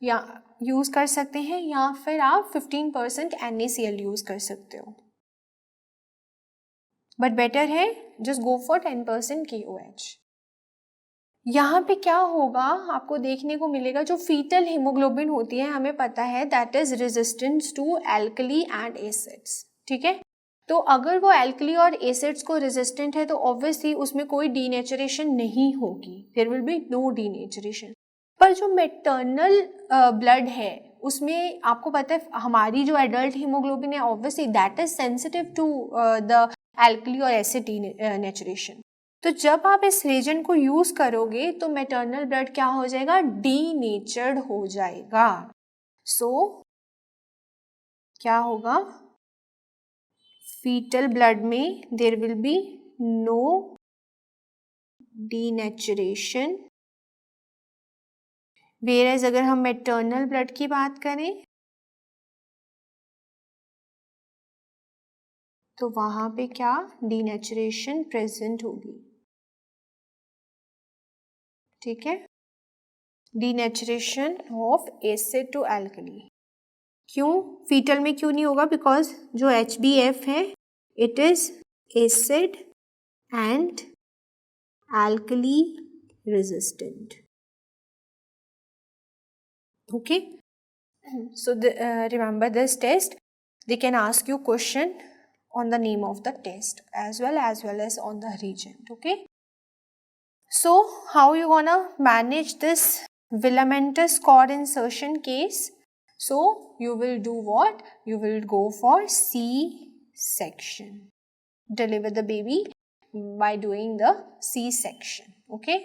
या यूज कर सकते हैं, या फिर आप 15% NaCl यूज कर सकते हो, बट बेटर है जस्ट गो फॉर 10% KOH. यहाँ पे क्या होगा आपको देखने को मिलेगा, जो फीटल हीमोग्लोबिन होती है हमें पता है that is resistance to alkali and acids. ठीक है, तो अगर वो एल्कली और एसिड्स को रेजिस्टेंट है तो ऑब्वियसली उसमें कोई डीनेचुरेशन नहीं होगी, there will be no denaturation. पर जो मैटरनल ब्लड है उसमें आपको पता है हमारी जो एडल्ट हीमोग्लोबिन है obviously that is sensitive to the alkali और एसिड डीनेचुरेशन. तो जब आप इस रिएजेंट को यूज करोगे तो मैटरनल ब्लड क्या हो जाएगा? डीनेचर्ड हो जाएगा. सो क्या होगा? फीटल ब्लड में there will be no denaturation, whereas अगर हम मैटरनल ब्लड की बात करें तो वहां पे क्या डीनेचुरेशन प्रेजेंट होगी. ठीक है, denaturation of acid to alkali. क्यों फीटल में क्यों नहीं होगा? बिकॉज जो HbF है it is acid and alkali resistant. Okay, so remember this test. They can ask you question on the name of the test as well as on the reagent. Okay, so how you gonna manage this filamentous cord insertion case? So you will do what? You will go for C-section. Deliver the baby by doing the C-section. Okay,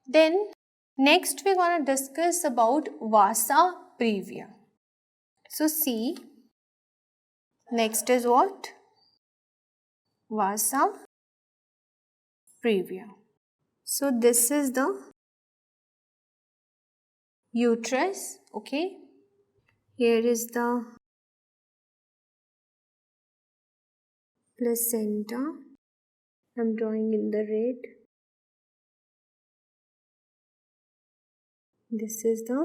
then next we're gonna discuss about vasa previa. So see, next is what? Vasa previa. So this is the uterus. Okay, here is the placenta. I'm drawing in the red. This is the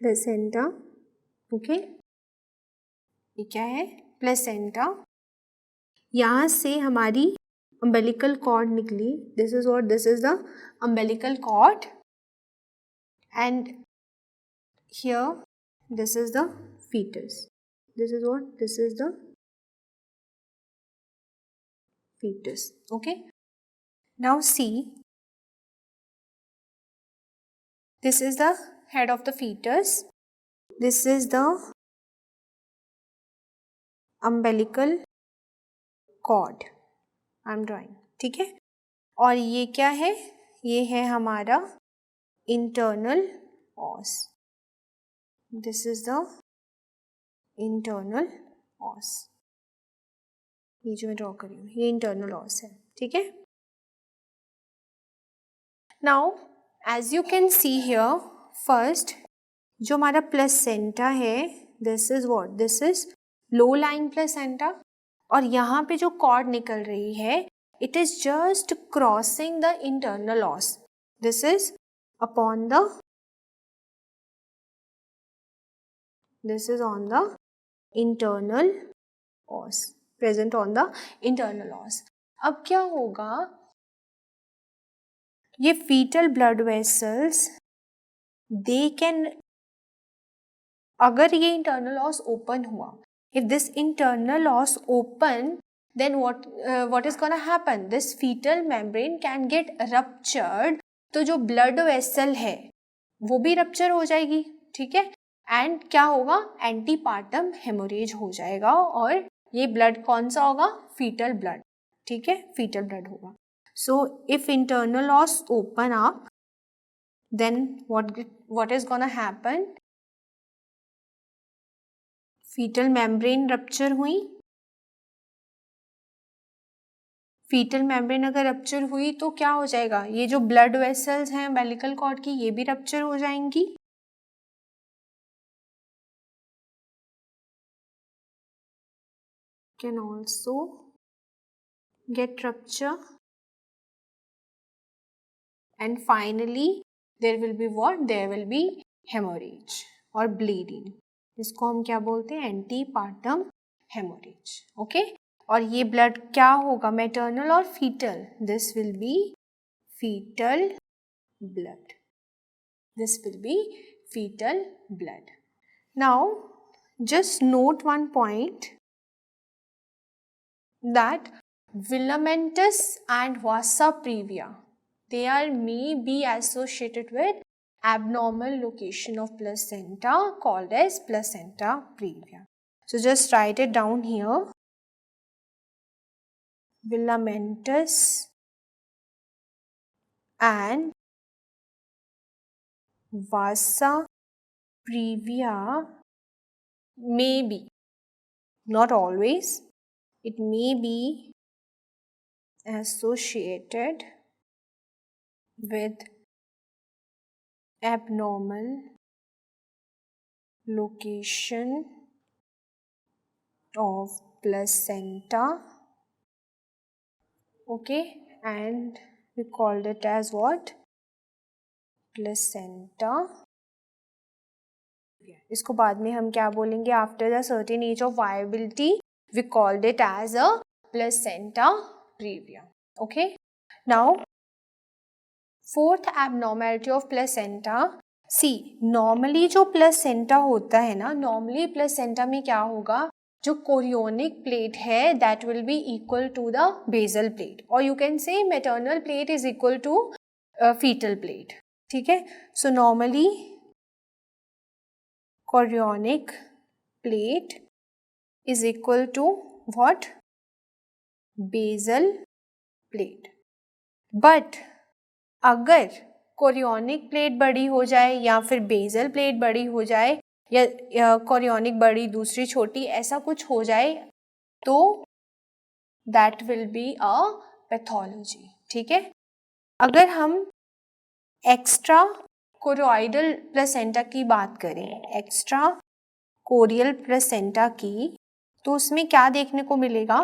placenta. Okay, ये क्या है? Placenta. यहाँ से हमारी umbilical cord निकली. This is what? This is the umbilical cord, and here this is the fetus. This is what? This is the fetus. Okay. Now see, this is the head of the fetus. This is the umbilical cord I'm drawing. ठीक है. और ये क्या है? ये है हमारा internal os. This is the internal os. ये जो मैं ड्रॉ कर रही हूँ ये internal os है. ठीक है. Now as you can see here, first जो हमारा प्लेसेंटा है, this is what? This is low lying placenta. और यहाँ पे जो कॉर्ड निकल रही है, it is just crossing the internal os. This is upon the, this is on the internal os, present on the internal os. अब क्या होगा, ये fetal blood vessels, they can, अगर ये internal os open हुआ, if this internal os open, then what is gonna happen? This fetal membrane can get ruptured. तो जो blood vessel है वो भी rupture हो जाएगी. ठीक है. and क्या होगा? antepartum hemorrhage हो जाएगा. और ये blood कौन सा होगा? fetal blood. ठीक है. fetal blood होगा. so if internal os open up, then what is gonna happen? fetal membrane rupture हुई. fetal membrane अगर rupture हुई तो क्या हो जाएगा? ये जो blood vessels हैं umbilical cord की, ये भी rupture हो जाएंगी. can also get rupture, and finally there will be what? There will be hemorrhage or bleeding. इसको हम क्या बोलते हैं? Antepartum haemorrhage. ओके. और ये ब्लड क्या होगा? मैटरनल और fetal. This will be fetal blood. This will be fetal blood. Now just note one point, that filamentous and vasa previa, they are may be associated with abnormal location of placenta called as placenta previa. So just write it down here. Filamentous and vasa previa may be, not always, it may be associated with abnormal location of placenta. Okay, and we called it as what? Placenta. इसको बाद में हम क्या बोलेंगे? After the certain age of viability, we called it as a placenta previa. Okay. Now, fourth abnormality of placenta. See, normally जो placenta होता है ना, normally placenta में क्या होगा? जो chorionic plate है, that will be equal to the basal plate, or you can say maternal plate is equal to fetal plate. ठीक है. So normally chorionic plate is equal to what? Basal plate. But अगर chorionic plate बड़ी हो जाए या फिर basal plate बड़ी हो जाए या कोरियोनिक बड़ी दूसरी छोटी, ऐसा कुछ हो जाए, तो that will be a pathology. ठीक है. अगर हम एक्स्ट्रा कोरोइडल प्लेसेंटा की बात करें, एक्स्ट्रा कोरियल प्लेसेंटा की, तो उसमें क्या देखने को मिलेगा?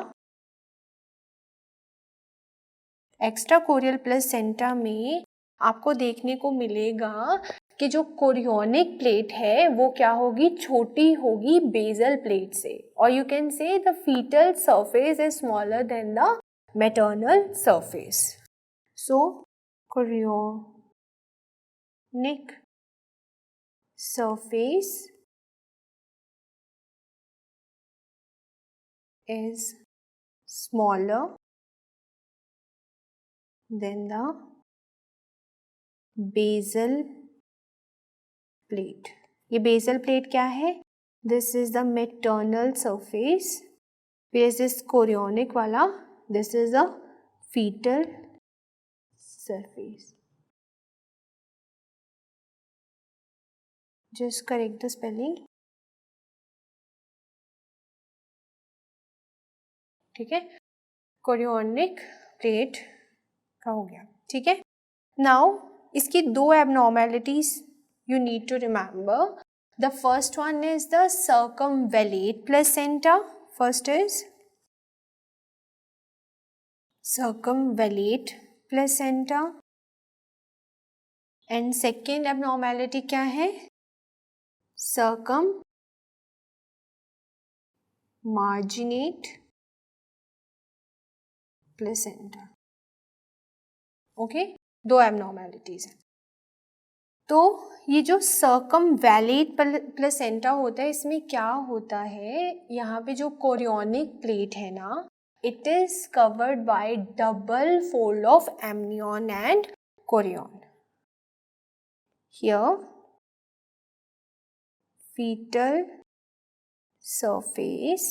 एक्स्ट्रा कोरियल प्लेसेंटा में आपको देखने को मिलेगा कि जो कोरियोनिक प्लेट है वो क्या होगी? छोटी होगी बेसल प्लेट से, और you can see the fetal surface is smaller than the maternal surface. So chorionic surface is smaller than the basal plate. ये basal plate क्या है? This is the maternal surface. Whereas this chorionic वाला, this is a fetal surface. Just correct the spelling. ठीक है, chorionic plate का हो गया. ठीक है, नाउ इसकी दो abnormalities you need to remember. The first one is the circumvallate placenta. First is circumvallate placenta and second abnormality क्या है? circummarginate placenta. ओके, दो एबनॉर्मेलिटीज हैं. तो ये जो सर्कमवैलेट प्लेसेंटा होता है, इसमें क्या होता है, यहाँ पे जो कोरियोनिक प्लेट है ना, it is covered by double fold of amnion and chorion. Here fetal surface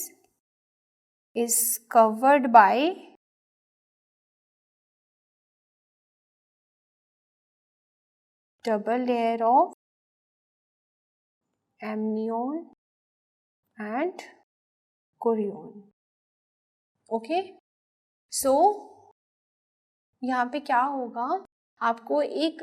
is covered by double layer of amnion and chorion. Okay, so यहाँ पे क्या होगा, आपको एक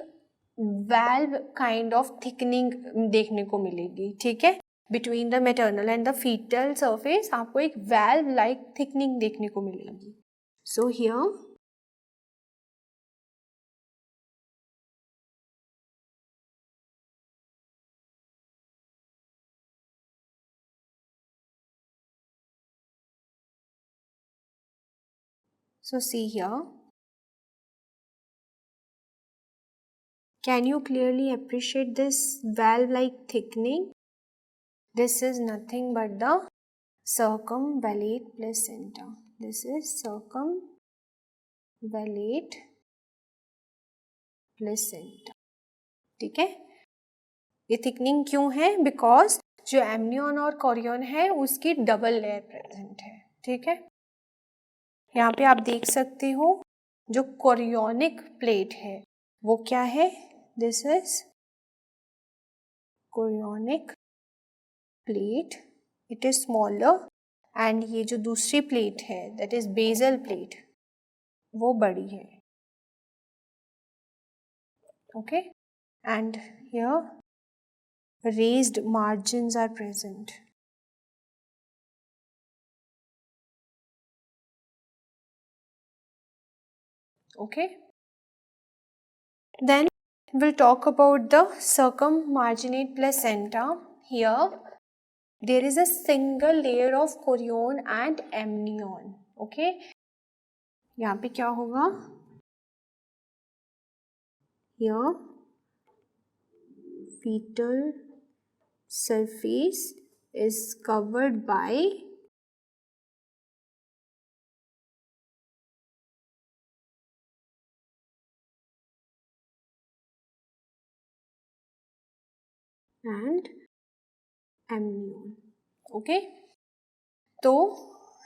वैल्व काइंड ऑफ थिकनिंग देखने को मिलेगी. ठीक है, between the maternal and the fetal surface आपको एक वैल्व लाइक थिकनिंग देखने को मिलेगी. So here so see here, can you clearly appreciate this valve like thickening? This is nothing but the circumvallate placenta. This is circumvallate placenta. ठीक है, ये thickening क्यों है? बिकॉज जो एमनियन और कोरियन है उसकी डबल लेयर प्रेजेंट है. ठीक है, यहाँ पे आप देख सकते हो जो कोरियोनिक प्लेट है वो क्या है? This is chorionic plate, it is smaller, and ये जो दूसरी प्लेट है दैट इज बेसल प्लेट, वो बड़ी है. Okay, and here raised margins are present. Okay, then we'll talk about the circummarginate placenta. Here there is a single layer of chorion and amnion. Okay, यहाँ पे क्या होगा? Here fetal surface is covered by and amnion. Okay, तो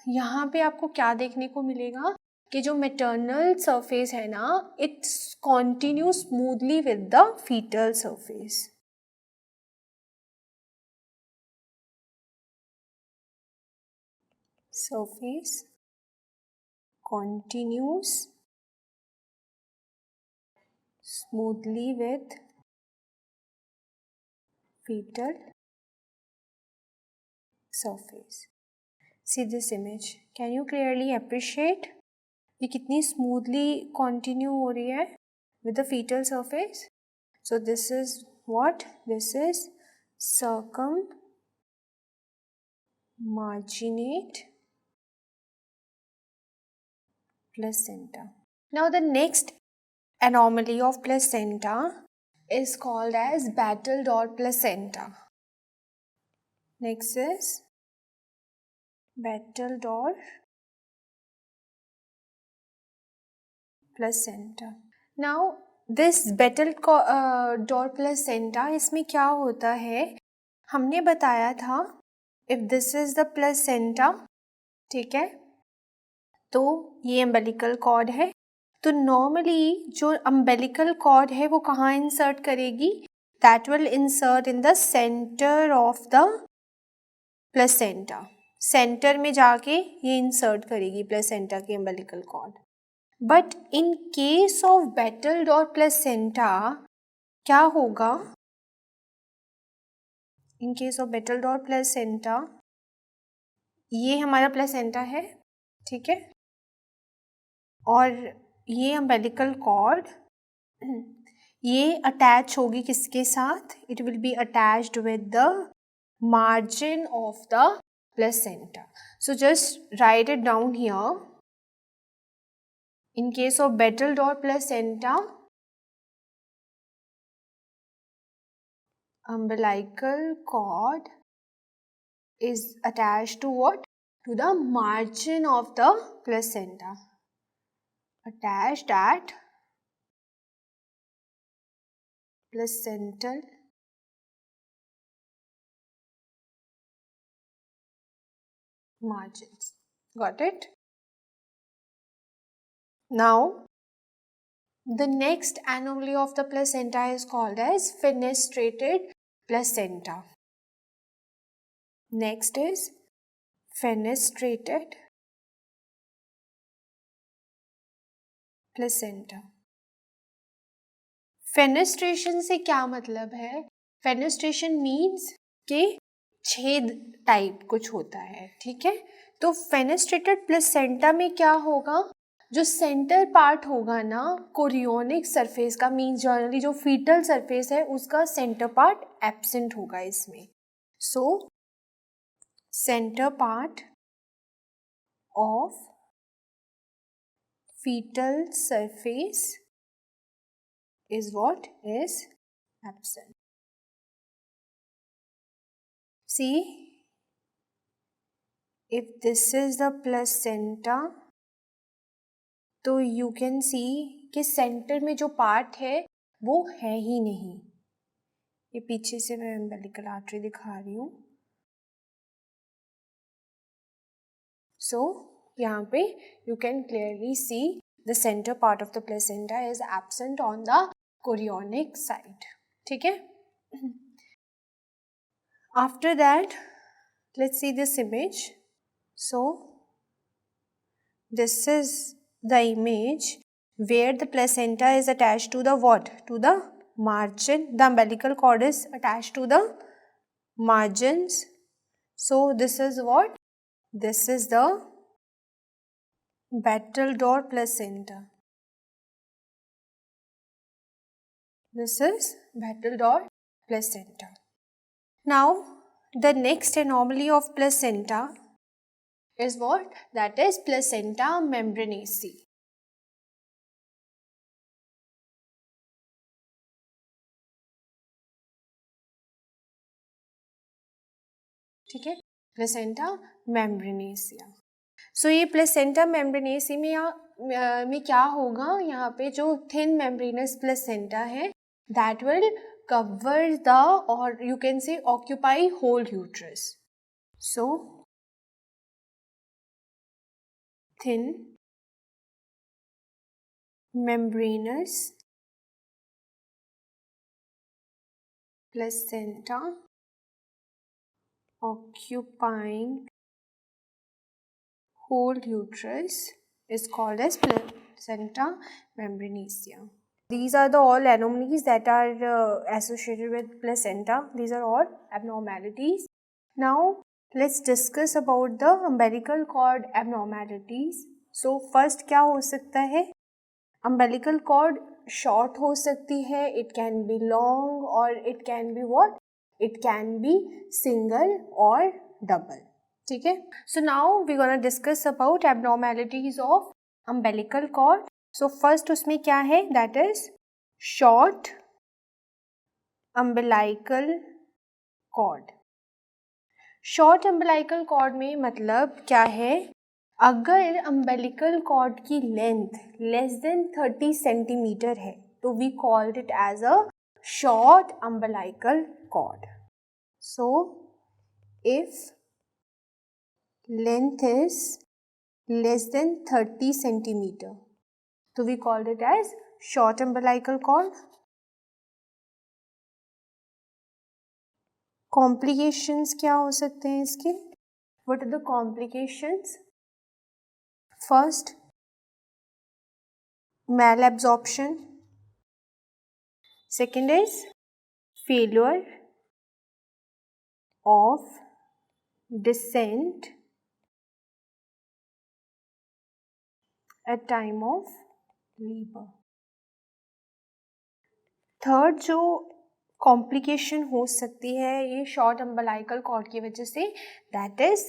यहाँ पे आपको क्या देखने को मिलेगा कि जो मैटरनल सरफेस है ना, it's continue smoothly with the fetal surface. Surface continues smoothly with fetal surface. See this image. Can you clearly appreciate ये कितनी smoothly continue हो रही है with the fetal surface? So this is what? This is circummarginate placenta. Now the next anomaly of placenta is called as battledore placenta. Next is battledore placenta. Now this battledore placenta, इसमें क्या होता है, हमने बताया था if this is the placenta, ठीक है, तो ये अम्बेलिकल कॉर्ड है, तो नॉर्मली जो अम्बेलिकल कॉर्ड है वो कहाँ इंसर्ट करेगी, that will insert in the centre of the placenta, centre में जाके ये इंसर्ट करेगी प्लेसेंटा की umbilical cord. But in case of battledore placenta क्या होगा, in case of battledore placenta, ये हमारा प्लेसेंटा है, ठीक है, और ये अम्बेलिकल कॉर्ड ये अटैच होगी किसके साथ, it will be attached with the margin of the placenta. So just write it down here. In case of battledore placenta, umbilical cord is attached to what? To the margin of the placenta. Attached at placental margins. Got it? Now, the next anomaly of the placenta is called as fenestrated placenta. Next is fenestrated placenta. Fenestration से क्या मतलब है, fenestration means कि छेद type कुछ होता है, ठीक है, तो फेनेस्ट्रेटेड प्लेसेंटा में क्या होगा, जो सेंटर पार्ट होगा ना कोरियोनिक सरफेस का, मीन्स जनरली जो फीटल सरफेस है उसका सेंटर पार्ट एब्सेंट होगा इसमें. So centre part of fetal surface is what is absent. See, if this is the placenta, तो you can see कि सेंटर में जो पार्ट है वो है ही नहीं. ये पीछे से मैं अम्बेलिकल आर्टरी दिखा रही हूँ. So यहाँ पे you can clearly see the center part of the placenta is absent on the chorionic side. ठीक है? After that, let's see this image. So this is the image where the placenta is attached to the what? To the margin. The umbilical cord is attached to the margins. So this is what? This is the battledore placenta. This is battledore placenta. Now, the next anomaly of placenta is what? That is placenta membranaceae. ठीक है, placenta membranaceae. सो ये placenta membranaceae में क्या होगा, यहाँ पे जो thin membranes placenta है that will cover the, or you can say occupy whole uterus. So thin membranous placenta occupying whole uterus is called as placenta membranaceae. These are the all anomalies that are associated with placenta. These are all abnormalities. Now let's discuss about the umbilical cord abnormalities. So first क्या हो सकता है, umbilical cord short हो सकती है, it can be long or it can be what? It can be single or double. ठीक है. So now we're gonna discuss about abnormalities of umbilical cord. So first उसमें क्या है, that is short umbilical cord. Short umbilical cord में मतलब क्या है, अगर अम्बेलिकल कॉर्ड की लेंथ लेस देन 30 सेंटीमीटर है तो we called it as a short umbilical cord. So if length is less than 30 centimeter, so we called it as short umbilical cord. Complications क्या हो सकते हैं इसके? What are the complications? First, malabsorption. Second is failure of descent at time of labor. Third जो complication हो सकती है ये शॉर्ट अम्बेलिकल कॉर्ड की वजह से, that is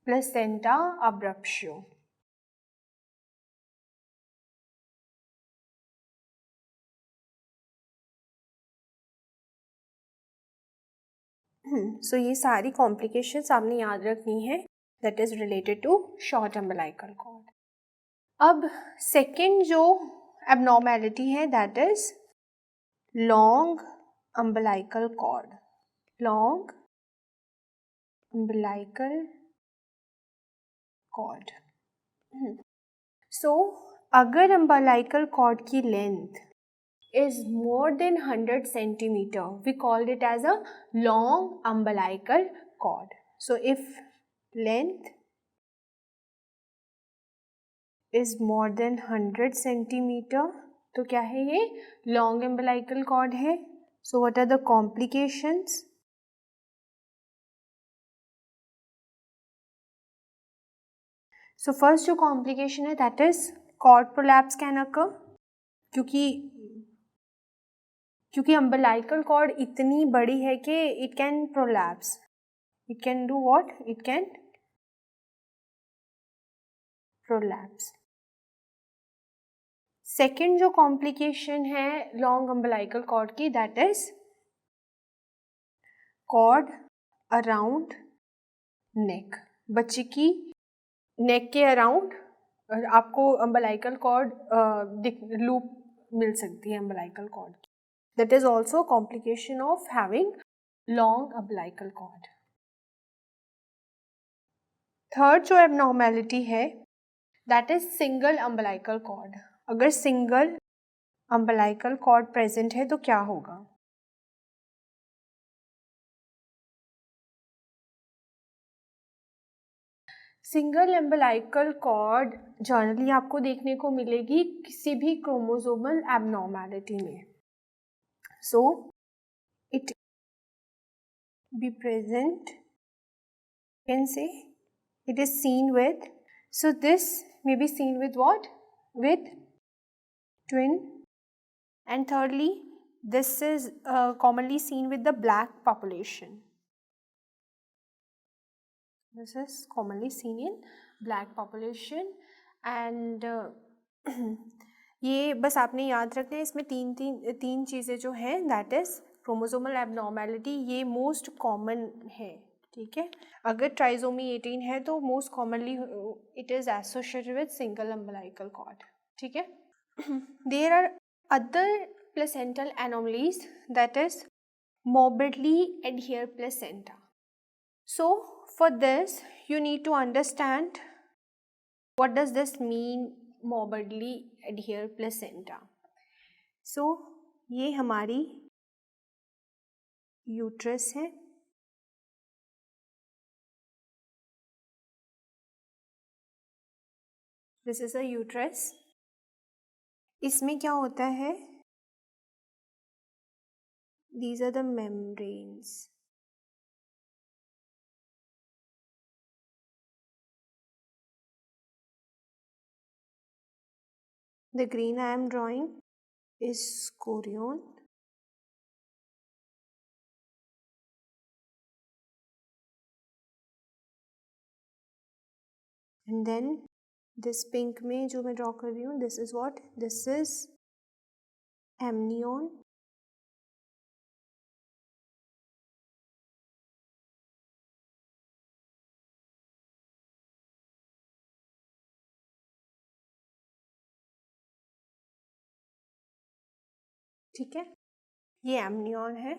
placenta abruptio. So ये सारी कॉम्प्लिकेशंस आपने याद रखनी है, that is related to short umbilical cord. अब सेकेंड जो एबनॉर्मेलिटी है that is long umbilical cord. Long umbilical cord. So अगर अम्बेलिकल कॉर्ड की length is more than 100 centimeter, we called it as a long umbilical cord. So if length is more than 100 centimeter, तो क्या है ये long umbilical cord है. So what are the complications? So first जो complication है that is cord prolapse can occur, क्योंकि umbilical cord इतनी बड़ी है कि it can prolapse. It can do what, it can prolapse. Second जो कॉम्प्लिकेशन है लॉन्ग अम्बेलिकल कॉर्ड की that is cord around neck. बच्चे की नेक के अराउंड आपको अम्बेलिकल कॉर्ड लूप मिल सकती है अम्बेलिकल कॉर्ड की. That is also complication of having long umbilical cord. Third जो एबनॉर्मेलिटी है that is single umbilical cord. अगर सिंगल अम्बेलिकल कॉर्ड प्रेजेंट है तो क्या होगा? सिंगल अम्बेलिकल कॉर्ड जनरली आपको देखने को मिलेगी किसी भी क्रोमोसोमल एबनॉर्मेलिटी में. So it be present, can say it is seen with, so this may be seen with what, with twin. And thirdly this is commonly seen with the black population. This is commonly seen in black population. and ये बस आपने याद रखना है, इसमें तीन चीज़ें जो हैं दैट इज क्रोमोसोमल एबनॉर्मेलिटी, ये मोस्ट कॉमन है. ठीक है, अगर ट्राइसोमी 18 है तो most commonly it is associated with single umbilical cord. ठीक है. There are other placental anomalies that is morbidly adhere placenta. So for this you need to understand what does this mean, morbidly adhere placenta. So ये हमारी uterus है. This is a uterus. इसमें क्या होता है, these are the membranes. The green I am drawing is chorion. And then this pink में जो मैं ड्रॉ कर रही हूँ, this is what, this is amnion, ठीक है, ये एमनियन है,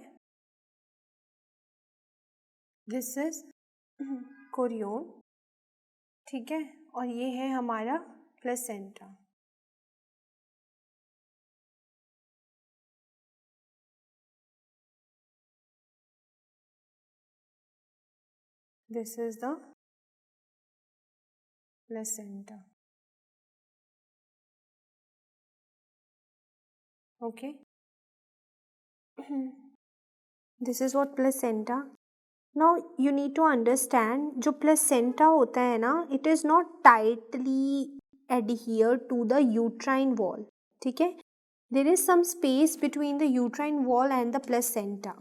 दिस इज कोरियोन, ठीक है, और ये है हमारा placenta. This is the placenta, okay, this is what placenta. Now you need to understand, जो प्लेसेंटा होता है ना, it is not tightly adhere to the uterine wall, ठीक है, there is some space between the uterine wall and the placenta,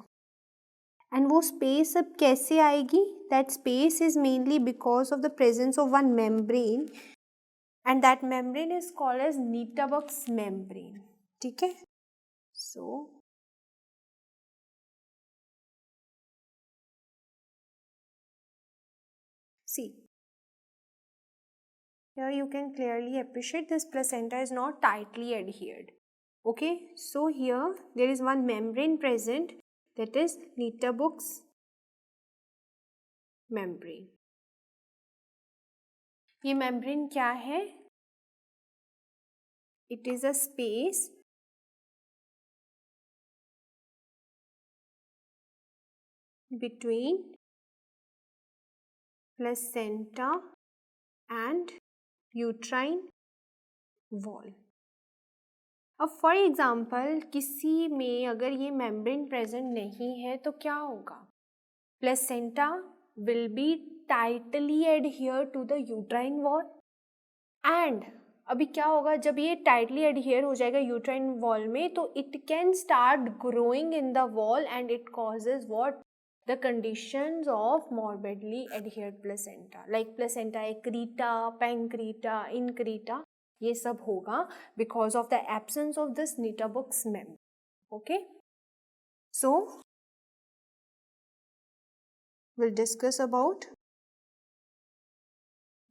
and वो space अब कैसे आएगी, that space is mainly because of the presence of one membrane, and that membrane is called as नीटाबक्स membrane, ठीक है। सो see, here you can clearly appreciate this placenta is not tightly adhered. Okay, so here there is one membrane present, that is Nitabux membrane. ये membrane क्या है? It is a space between placenta and uterine wall. अब for example किसी में अगर ये membrane present नहीं है तो क्या होगा, placenta will be tightly adhere to the uterine wall, and अभी क्या होगा, जब ये टाइटली एडहियर हो जाएगा यूट्राइन वॉल में, तो it can start growing in the wall and it causes what, the conditions of morbidly adhered placenta, like placenta accreta, pancreta, increta, ये सब होगा because of the absence of this Nitabux membrane. Okay, so we'll discuss about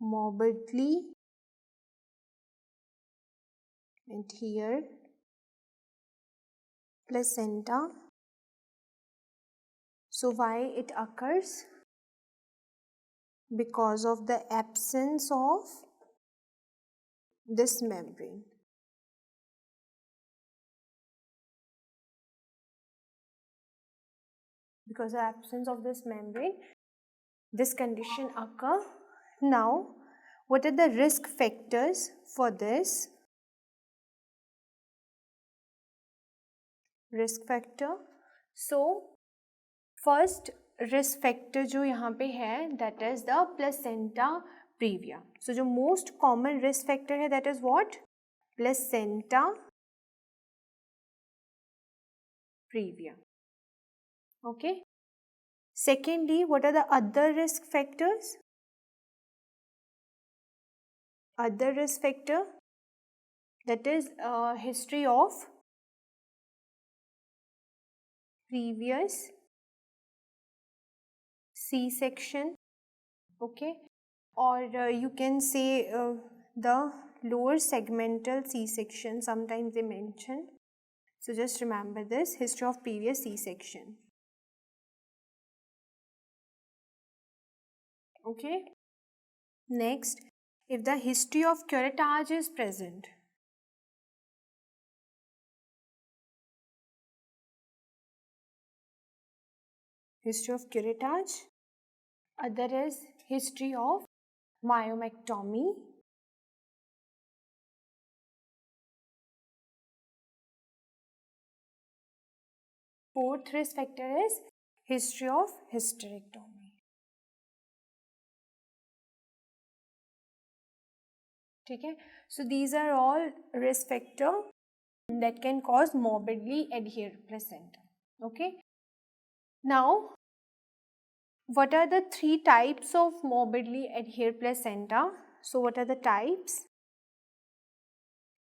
morbidly adhered placenta. So why it occurs? Because of the absence of this membrane. Because of the absence of this membrane, this condition occur. Now, what are the risk factors for this? Risk factor. So, first risk factor जो यहाँ पे है, that is the placenta previa. So, जो most common risk factor है, that is what? Placenta previa. Okay. Secondly, what are the other risk factors? Other risk factor, that is history of previous C-section, okay, or you can say the lower segmental C-section, sometimes they mention. So just remember this, history of previous C-section. Okay. Next, if the history of curettage is present, history of curettage, other is history of myomectomy, fourth risk factor is history of hysterectomy. Okay, so these are all risk factor that can cause morbidly adhered placenta. Okay, now what are the three types of morbidly adhered placenta? So what are the types?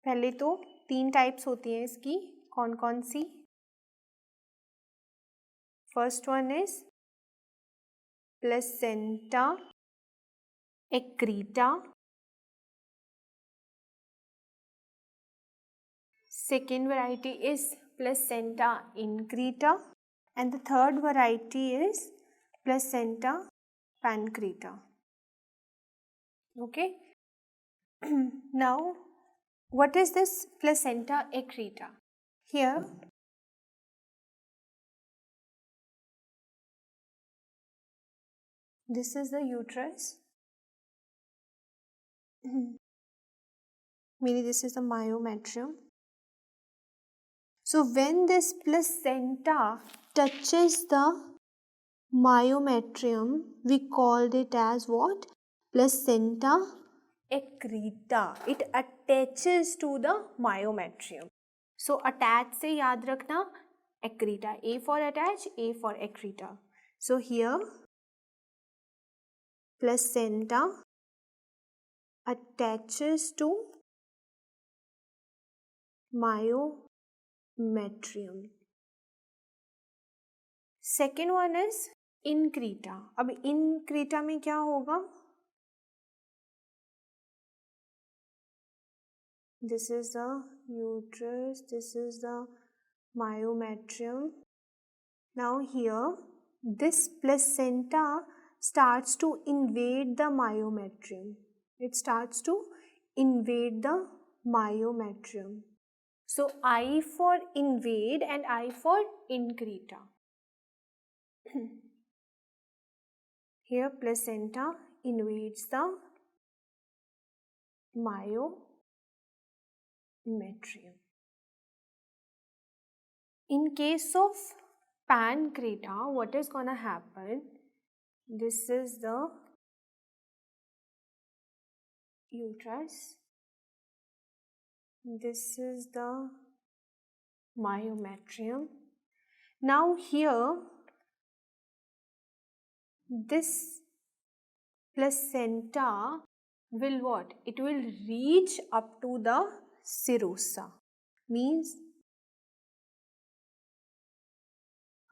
पहले तो 3 types होती हैं इसकी, कौन कौन सी? First one is placenta accreta, second variety is placenta increta, and the third variety is placenta pancreta. Okay. Now what is this placenta accreta? Here this is the uterus. Meaning this is the myometrium. So when this placenta touches the myometrium, we called it as what? Placenta accreta. It attaches to the myometrium. So attach से याद रखना accreta. A for attach, A for accreta. So here placenta attaches to myometrium. Second one is increta. अब increta में क्या होगा? This is the uterus, this is the myometrium. Now here this placenta starts to invade the myometrium. It starts to invade the myometrium. So I for invade and I for increta. Here placenta invades the myometrium. In case of pancreta, what is gonna happen? This is the uterus. This is the myometrium. Now here this placenta will what? It will reach up to the serosa. Means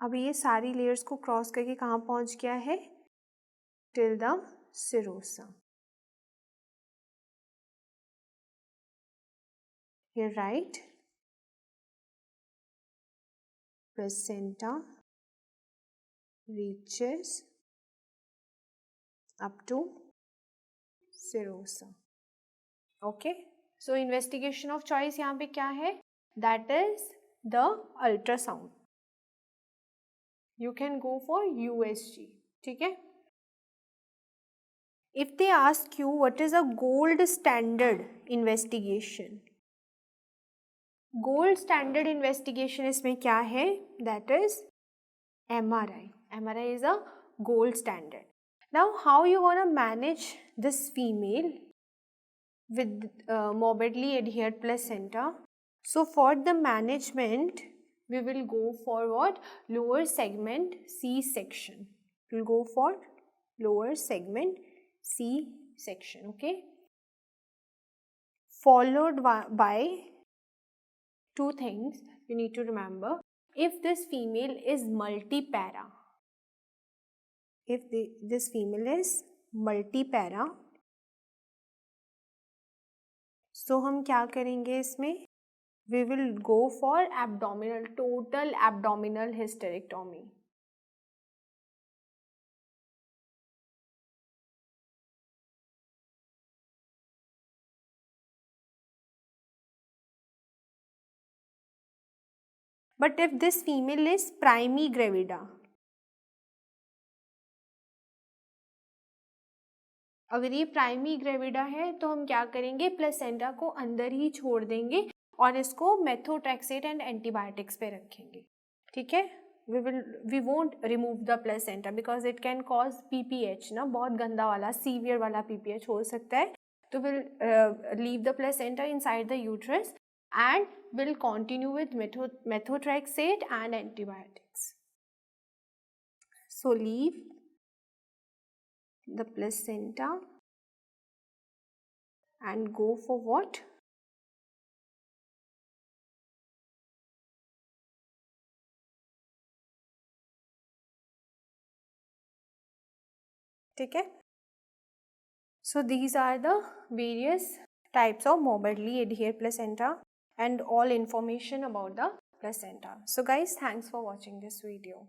अभी ये सारी layers को cross करके कहाँ पहुँच गया है? Till the serosa. Here write placenta reaches up to serosa. Okay. So investigation of choice यहाँ पे क्या है? That is the ultrasound. You can go for USG. ठीक है? If they ask you what is a gold standard investigation, gold standard investigation इसमें क्या है? That is MRI. MRI is a gold standard. Now how you gonna manage this female with morbidly adhered placenta? So for the management, we will go for what? Lower segment C-section. We will go for lower segment C-section. Okay. Followed by two things you need to remember. If this female is multipara, if this female is multipara, so हम क्या करेंगे इसमें? We will go for abdominal, total abdominal hysterectomy. But if this female is primigravida, अगर ये primigravida है तो हम क्या करेंगे? प्लेसेंटा को अंदर ही छोड़ देंगे और इसको मेथोट्रेक्सेट एंड एंटीबायोटिक्स पे रखेंगे. ठीक है? we won't remove the placenta because it can cause PPH ना, बहुत गंदा वाला severe वाला PPH हो सकता है. तो we'll leave the placenta inside the uterus and will continue with methotrexate and antibiotics. So leave the placenta and go for what? ठीक है. So these are the various types of morbidly adhered placenta and all information about the placenta. So guys, thanks for watching this video.